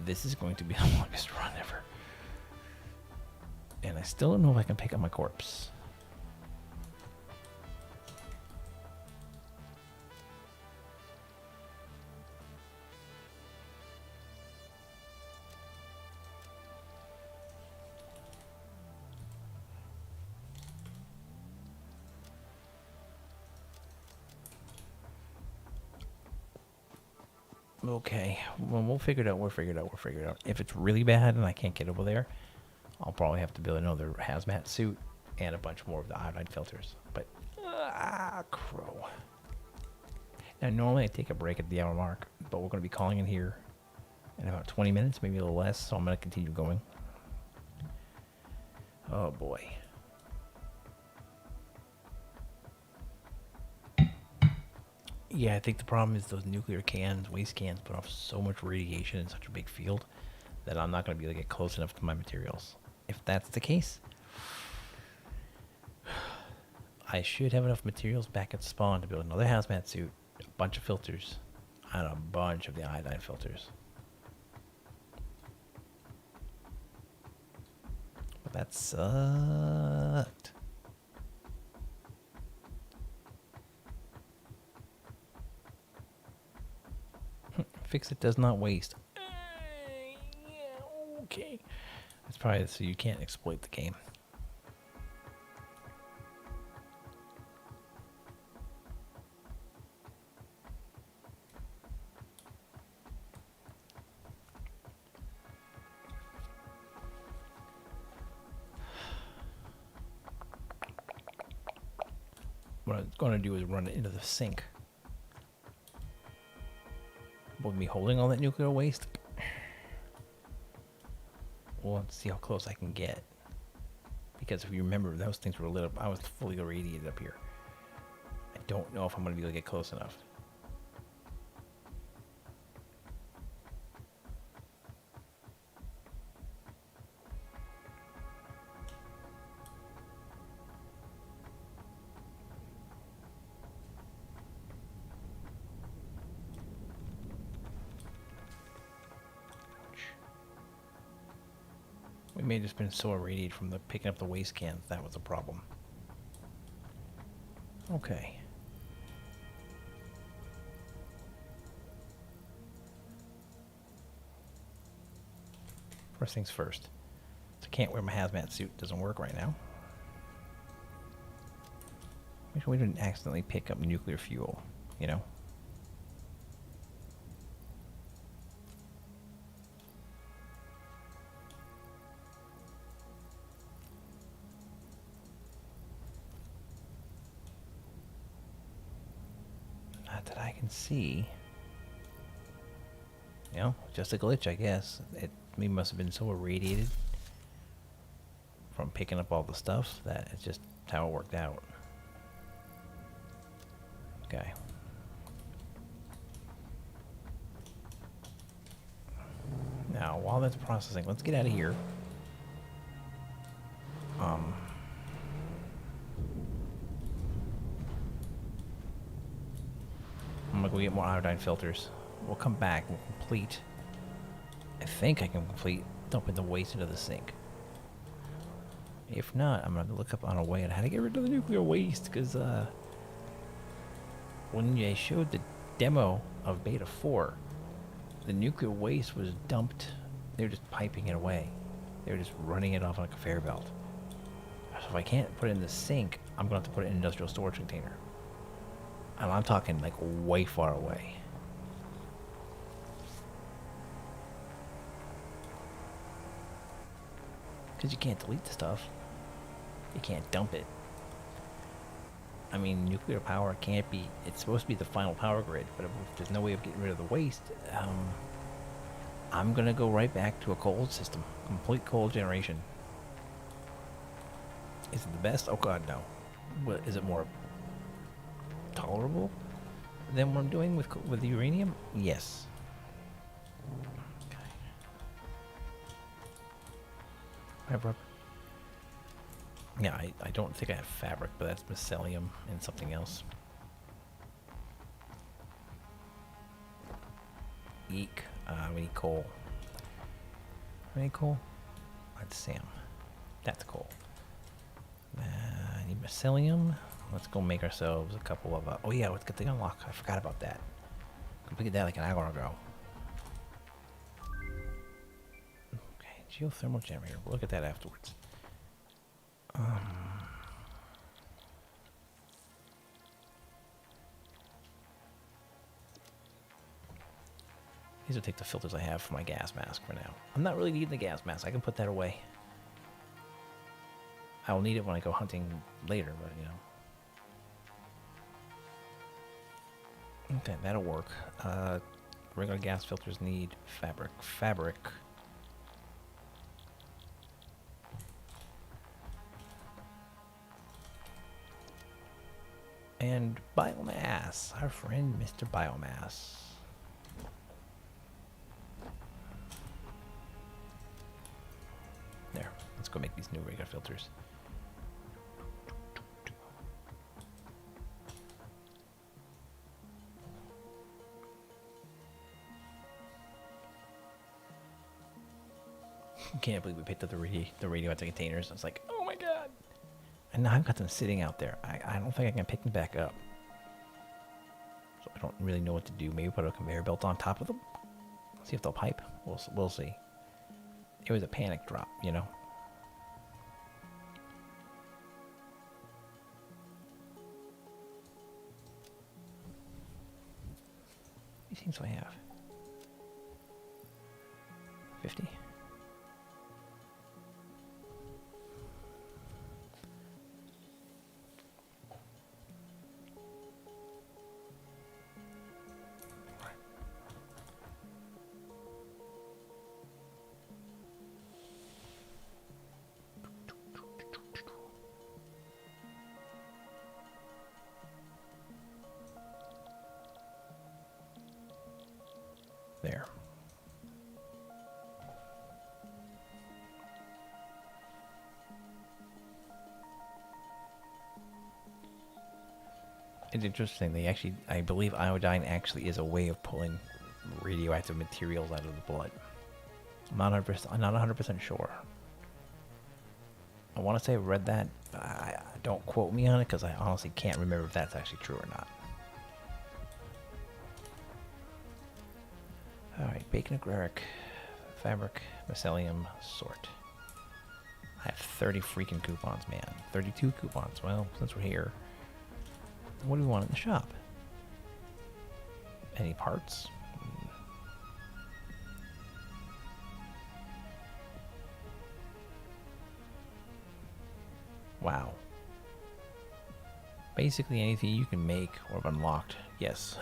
This is going to be the longest run ever. And I still don't know if I can pick up my corpse. Okay, well, we'll figure it out. We'll figure it out. We'll figure it out. If it's really bad and I can't get over there, I'll probably have to build another hazmat suit and a bunch more of the iodine filters. But, crow. Now, normally I take a break at the hour mark, but we're going to be calling in here in about 20 minutes, maybe a little less, so I'm going to continue going. Oh, boy. Yeah, I think the problem is those nuclear cans, waste cans, put off so much radiation in such a big field that I'm not going to be able to get close enough to my materials. If that's the case, I should have enough materials back at spawn to build another hazmat suit, a bunch of filters, and a bunch of the iodine filters. But that sucked. Fix it does not waste. Yeah, okay. That's probably so you can't exploit the game. What I'm going to do is run it into the sink. With me holding all that nuclear waste, we'll have to see how close I can get. Because if you remember, those things were lit up. I was fully irradiated up here. I don't know if I'm going to be able to get close enough. We may have just been so irradiated from the picking up the waste cans. That was a problem. Okay. First things first. So I can't wear my hazmat suit. Doesn't work right now. Make sure we didn't accidentally pick up nuclear fuel, you know? That I can see. You know, just a glitch, I guess. We must have been so irradiated from picking up all the stuff that it's just how it worked out. Okay. Now, while that's processing, let's get out of here. I'm gonna go get more iodine filters. We'll come back and complete. I think I can complete dumping the waste into the sink. If not, I'm gonna look up on a way on how to get rid of the nuclear waste, because when they showed the demo of Beta 4, the nuclear waste was dumped. They were just piping it away. They were just running it off like a conveyor belt. So if I can't put it in the sink, I'm gonna have to put it in an industrial storage container. And I'm talking like way far away. Because you can't delete the stuff. You can't dump it. I mean, nuclear power can't be... It's supposed to be the final power grid, but if there's no way of getting rid of the waste, I'm going to go right back to a coal system. Complete coal generation. Is it the best? Oh god, no. What, is it more tolerable than what I'm doing with uranium? Yes. Okay. Whatever. Yeah, I don't think I have fabric, but that's mycelium and something else. Eek. We need coal. We need coal? That's Sam. That's coal. I need mycelium. Let's go make ourselves a couple of... oh yeah, let's get the unlock. I forgot about that. Completed that like an hour ago. Okay, geothermal generator. We'll look at that afterwards. These will take the filters I have for my gas mask for now. I'm not really needing the gas mask. I can put that away. I will need it when I go hunting later, but you know. Okay, that'll work. Regular gas filters need fabric. Fabric. And biomass. Our friend Mr. Biomass. There. Let's go make these new regular filters. Can't believe we picked up the radioactive containers. I was like, oh my god. And now I've got them sitting out there. I don't think I can pick them back up. So I don't really know what to do. Maybe put a conveyor belt on top of them. See if they'll pipe. We'll see. It was a panic drop, you know. How many teams do I have? 50? There. It's interesting. They actually, I believe iodine actually is a way of pulling radioactive materials out of the blood. I'm not 100% sure. I want to say I read that. Don't quote me on it because I honestly can't remember if that's actually true or not. Alright, bacon agraric, fabric, mycelium, sort. I have 30 freaking coupons, man. 32 coupons. Well, since we're here, what do we want in the shop? Any parts? Wow. Basically anything you can make or have unlocked, yes.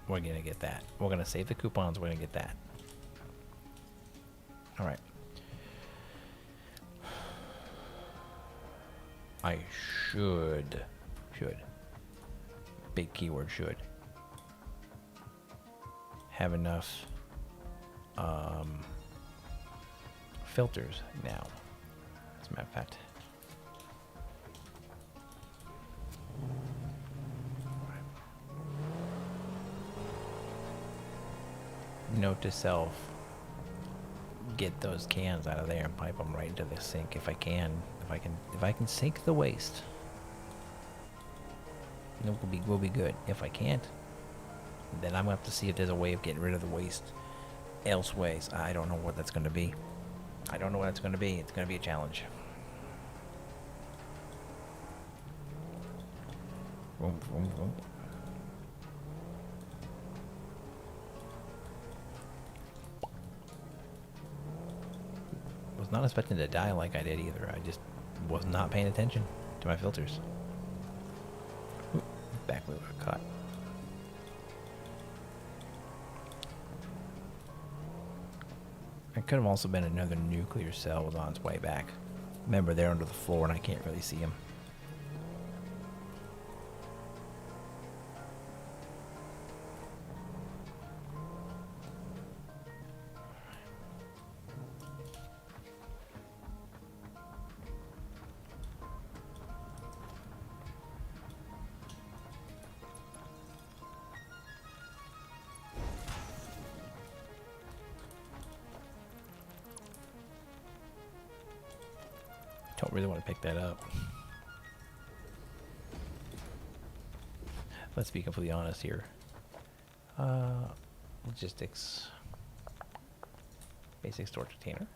We're gonna get that. We're gonna save the coupons. We're gonna get that. All right. I should. Big keyword should. Have enough filters now. As a matter of fact. Note to self, get those cans out of there and pipe them right into the sink if I can. If I can sink the waste, we'll be good. If I can't, then I'm gonna have to see if there's a way of getting rid of the waste elseways. I don't know what that's gonna be. It's gonna be a challenge. Vroom, vroom, vroom. Was not expecting to die like I did either. I just was not paying attention to my filters. Ooh, back wheel got caught. It could have also been another nuclear cell was on its way back. Remember, they're under the floor and I can't really see them. Don't really want to pick that up. Let's be completely honest here. Logistics. Basic storage container.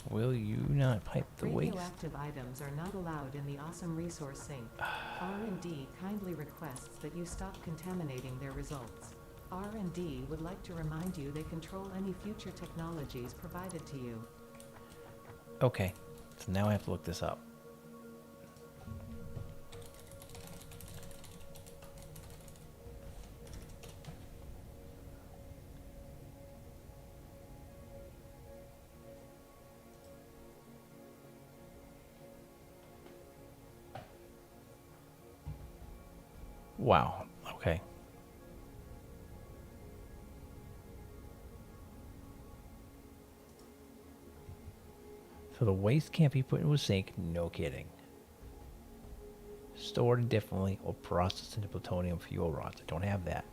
Will you not pipe the waste? Radioactive items are not allowed in the Awesome Resource Sink. R&D kindly requests that you stop contaminating their results. R&D would like to remind you they control any future technologies provided to you. Okay, so now I have to look this up. Wow, okay. So the waste can't be put into a sink, no kidding. Stored indefinitely or processed into plutonium fuel rods. I don't have that.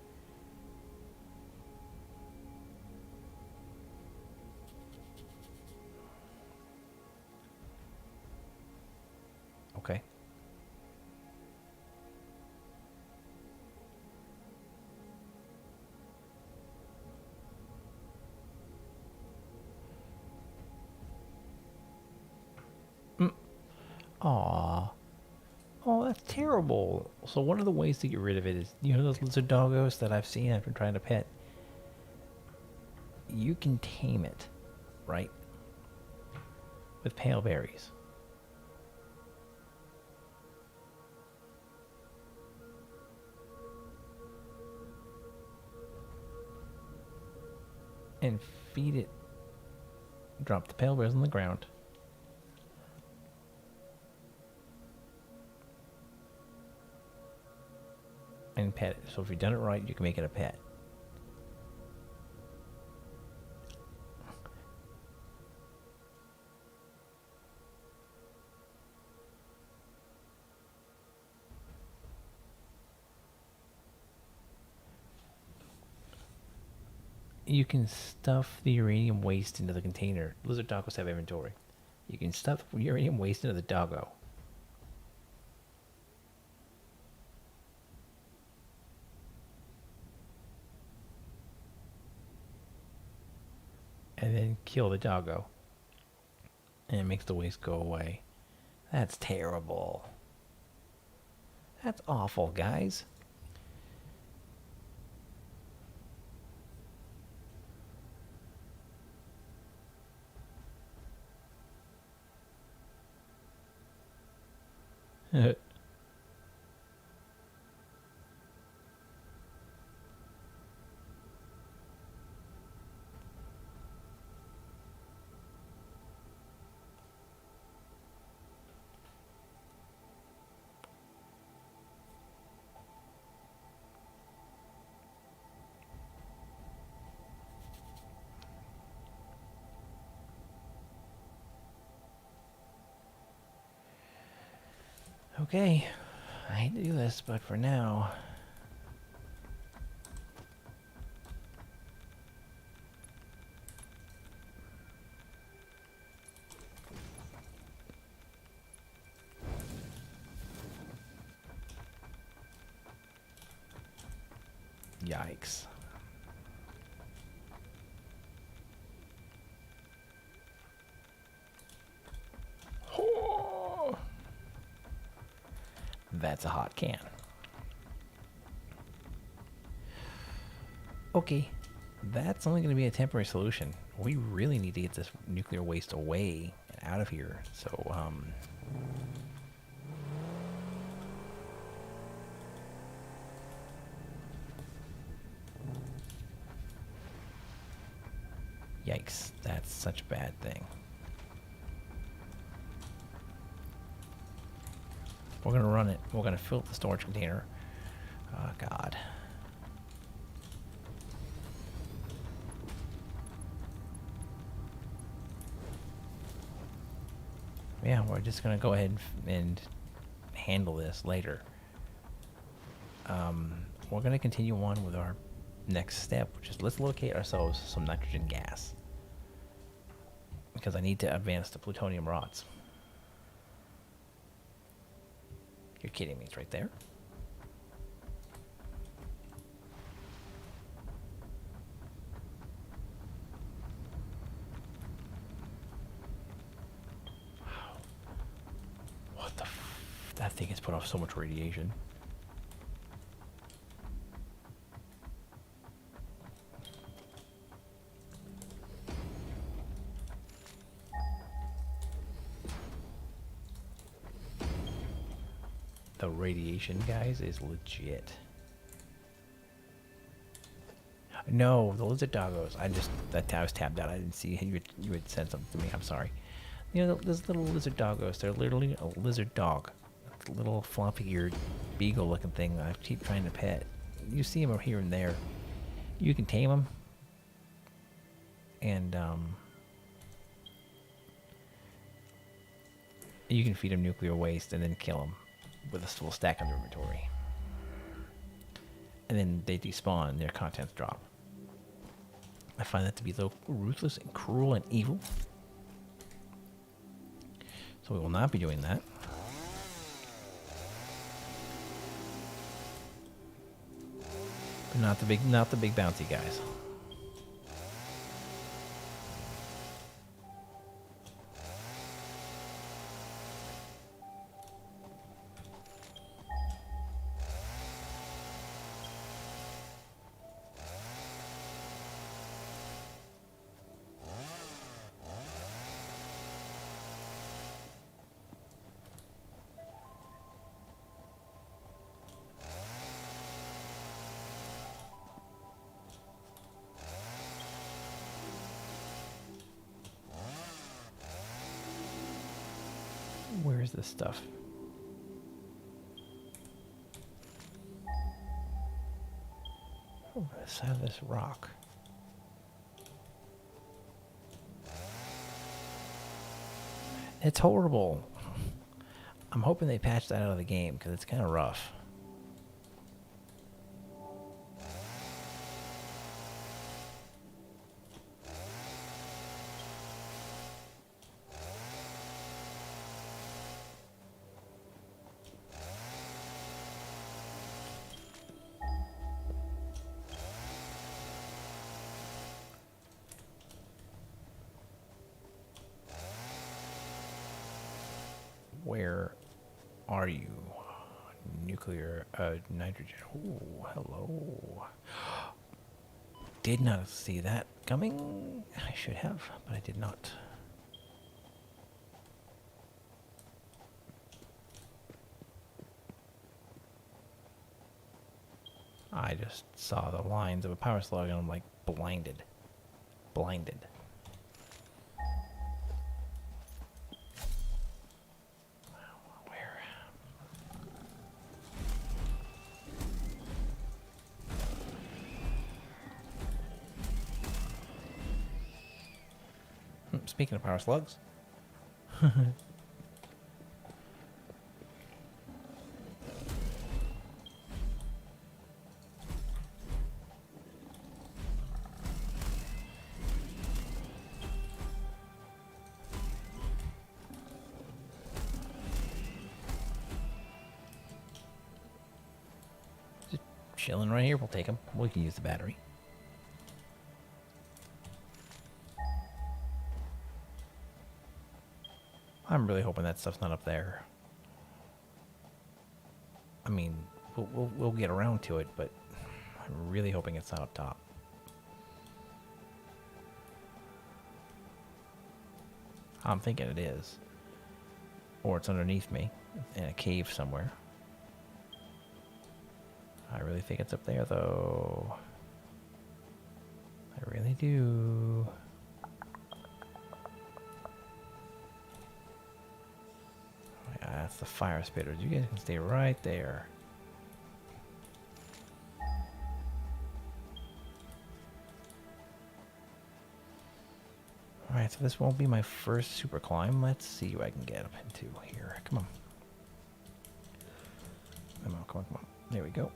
Okay. Aw. Oh, that's terrible. So one of the ways to get rid of it is, you know those lizard doggos that I've seen I've been trying to pet? You can tame it, right? With pale berries. And feed it. Drop the pale berries on the ground. And pet it. So if you've done it right, you can make it a pet. You can stuff the uranium waste into the container. Lizard doggos have inventory. You can stuff uranium waste into the doggo. And then kill the doggo. And it makes the waste go away. That's terrible. That's awful, guys. Okay, I hate to do this, but for now... Yikes. That's a hot can. Okay, that's only going to be a temporary solution. We really need to get this nuclear waste away and out of here. So, yikes, that's such a bad thing. We're going to run it. We're going to fill the storage container. Oh, God. Yeah, we're just going to go ahead and handle this later. We're going to continue on with our next step, which is let's locate ourselves some nitrogen gas. Because I need to advance the plutonium rods. You're kidding me, it's right there. Wow. What the that thing has put off so much radiation. The radiation, guys, is legit. No, the lizard doggos. I was tapped out. I didn't see you had said something to me. I'm sorry. You know, those little lizard doggos. They're literally a lizard dog. A little floppy-eared beagle-looking thing that I keep trying to pet. You see them here and there. You can tame them, and you can feed them nuclear waste and then kill them with a full stack in their inventory. And then they despawn and their contents drop. I find that to be a little ruthless and cruel and evil. So we will not be doing that. But not the big bouncy guys. Where's this stuff? Oh, the side of this rock. It's horrible. I'm hoping they patch that out of the game because it's kind of rough. Where are you? Nuclear, nitrogen. Oh, hello. Did not see that coming. I should have, but I did not. I just saw the lines of a power slug and I'm like blinded. Blinded. Speaking of power slugs. Just chilling right here. We'll take them. We can use the battery. I'm really hoping that stuff's not up there. mean, we'll get around to it, but I'm really hoping it's not up top. I'm thinking it is. Or it's underneath me in a cave somewhere. I really think it's up there, though. I really do. Yeah, that's the fire spitters. You guys can stay right there. Alright, so this won't be my first super climb. Let's see what I can get up into here. Come on. Come on, come on, come on. There we go.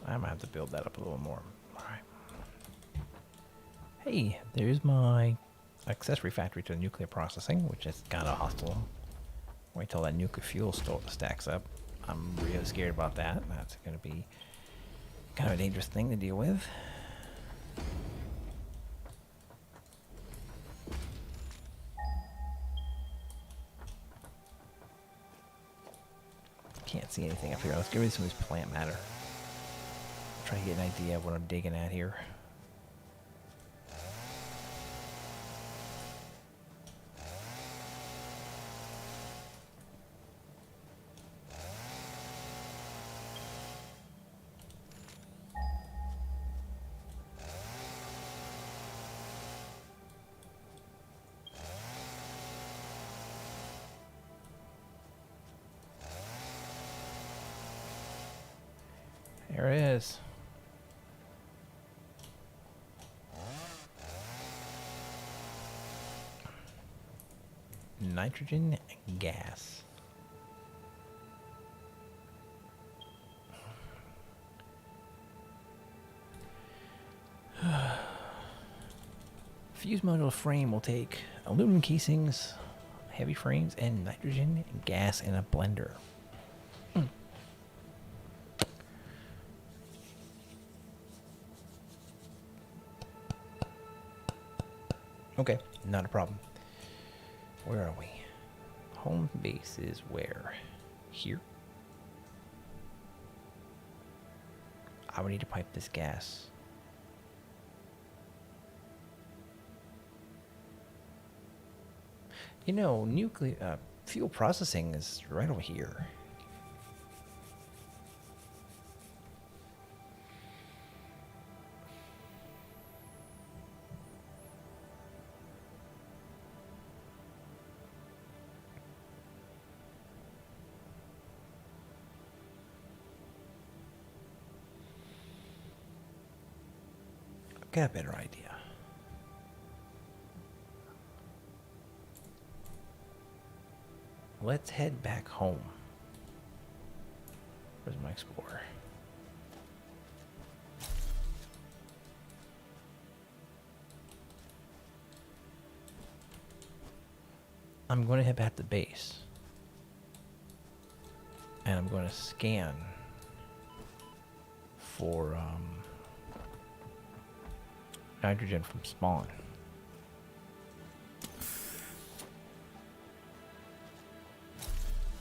I might have to build that up a little more. Alright. Hey, there's my accessory factory to nuclear processing, which is kind of hostile. Wait till that nuclear fuel stacks up. I'm really scared about that. That's going to be kind of a dangerous thing to deal with. Can't see anything up here. Let's get rid of some of this plant matter. Try to get an idea of what I'm digging at here. There it is. Nitrogen gas. Fuse module frame will take aluminum casings, heavy frames, and nitrogen gas in a blender. Okay, not a problem. Where are we? Home base is where? Here? I would need to pipe this gas. You know, nuclear fuel processing is right over here. Got a better idea. Let's head back home. Where's my explorer? I'm going to head back to base. And I'm going to scan for nitrogen from spawn.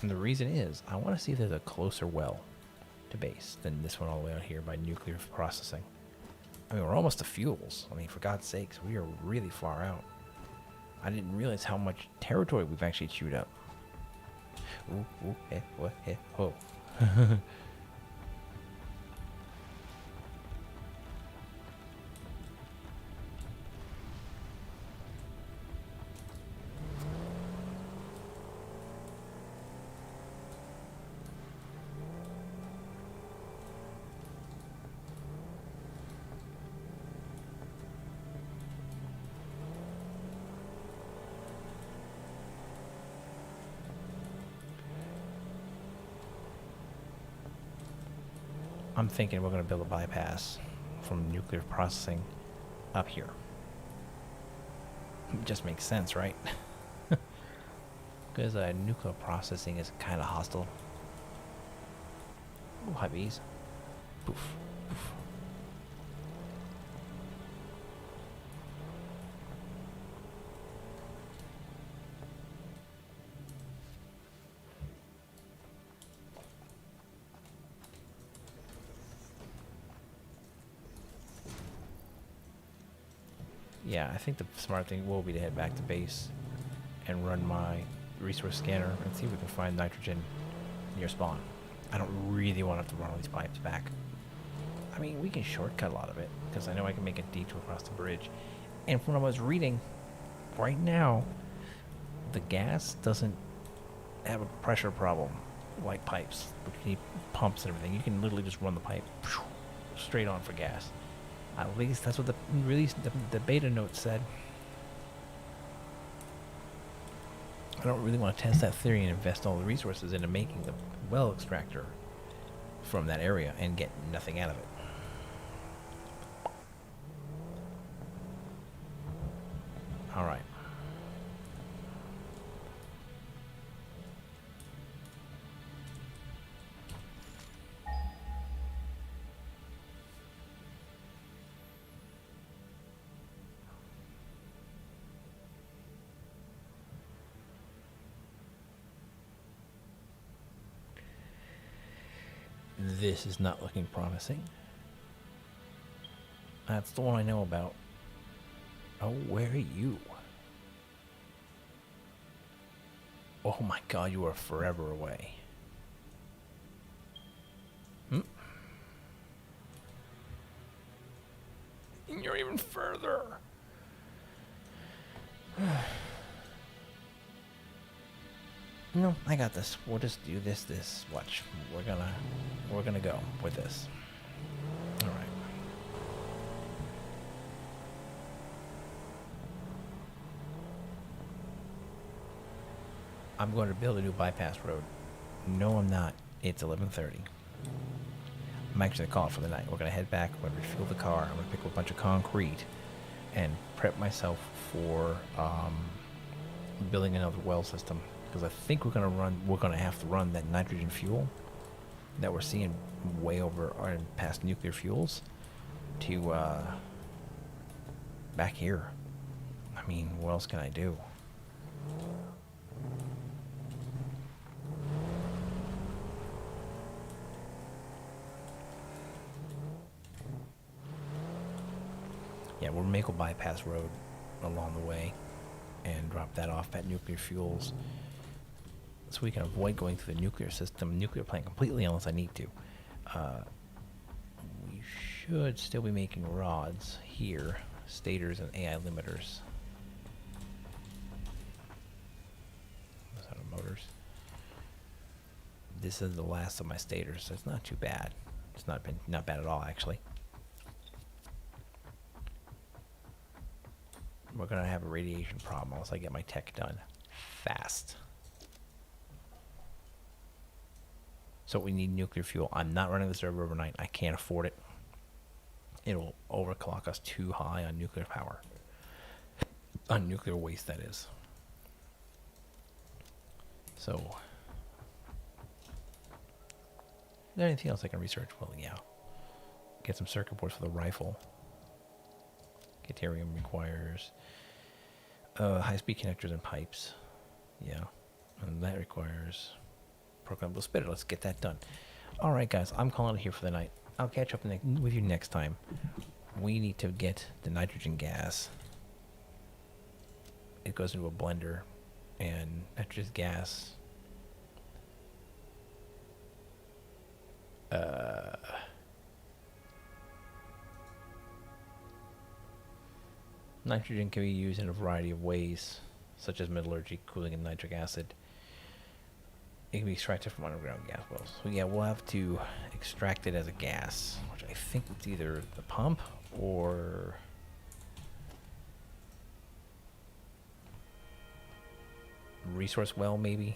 And the reason is, I want to see if there's a closer well to base than this one all the way out here by nuclear processing. I mean, we're almost to fuels. I mean, for God's sakes, we are really far out. I didn't realize how much territory we've actually chewed up. Ooh, ooh, eh, what, eh, oh. I'm thinking we're going to build a bypass from nuclear processing up here. It just makes sense, right? Because nuclear processing is kind of hostile. Oh, hi bees. Poof, poof. Yeah, I think the smart thing will be to head back to base and run my resource scanner and see if we can find nitrogen near spawn. I don't really want to have to run all these pipes back. I mean, we can shortcut a lot of it, because I know I can make a detour across the bridge. And from what I was reading, right now, the gas doesn't have a pressure problem like pipes. You need pumps and everything. You can literally just run the pipe straight on for gas. At least that's what the beta note said. I don't really want to test that theory and invest all the resources into making the well extractor from that area and get nothing out of it. All right. This is not looking promising. That's the one I know about. Oh, where are you? Oh my god, you are forever away. Hmm? And you're even further. No, I got this. We'll just do this. Watch. We're gonna go with this. All right. I'm going to build a new bypass road. No, I'm not. It's 11:30. I'm actually gonna call it for the night. We're gonna head back. We're gonna refuel the car. I'm gonna pick up a bunch of concrete and prep myself for building another well system, because I think we're gonna have to run that nitrogen fuel that we're seeing way over or past nuclear fuels to back here. I mean, what else can I do? Yeah, we'll make a bypass road along the way and drop that off at nuclear fuels, so we can avoid going through the nuclear plant completely unless I need to. We should still be making rods here, stators and AI limiters. Those are motors. This is the last of my stators, so it's not too bad. It's not bad at all, actually. We're gonna have a radiation problem unless I get my tech done fast. So we need nuclear fuel. I'm not running the server overnight. I can't afford it. It'll overclock us too high on nuclear power. On nuclear waste, that is. So, is there anything else I can research? Well, yeah. Get some circuit boards for the rifle. Deuterium requires high-speed connectors and pipes. Yeah. And that requires programmable spitter. Let's get that done. All right, guys. I'm calling it here for the night. I'll catch up with you next time. We need to get the nitrogen gas. It goes into a blender, and nitrogen gas Nitrogen can be used in a variety of ways, such as metallurgy, cooling, and nitric acid. It can be extracted from underground gas wells. So yeah, we'll have to extract it as a gas, which I think it's either the pump or resource well, maybe.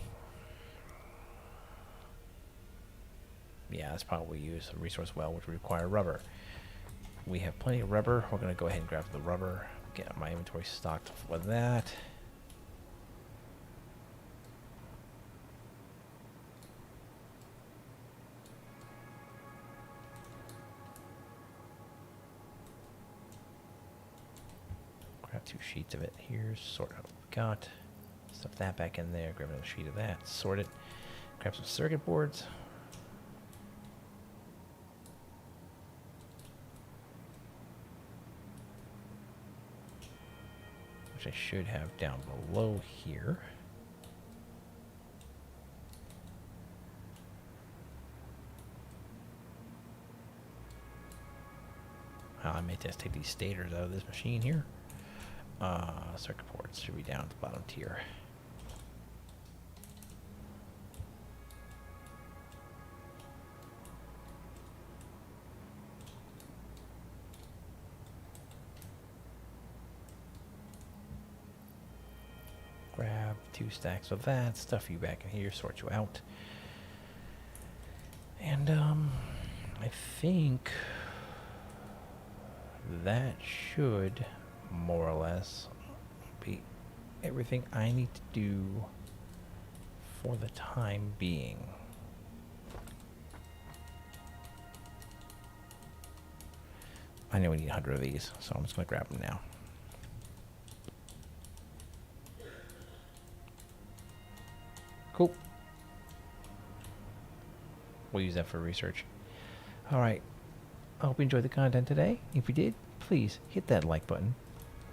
Yeah, that's probably what we use, a resource well, which would require rubber. We have plenty of rubber. We're going to go ahead and grab the rubber, get my inventory stocked for that. Grab 2 sheets of it here, sort out what we've got. Stuff that back in there, grab another sheet of that, sort it. Grab some circuit boards. Which I should have down below here. I may just take these stators out of this machine here. Circuit boards should be down at the bottom tier. Grab 2 stacks of that, stuff you back in here, sort you out. And I think that should more or less be everything I need to do for the time being. I know we need 100 of these, so I'm just going to grab them now. Cool. We'll use that for research. Alright. I hope you enjoyed the content today. If you did, please hit that like button.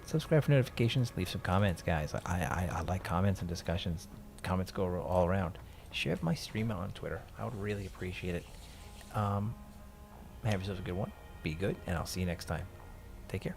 Subscribe for notifications. Leave some comments, guys. I like comments and discussions. Comments go all around. Share my stream out on Twitter. I would really appreciate it. Have yourself a good one. Be good, and I'll see you next time. Take care.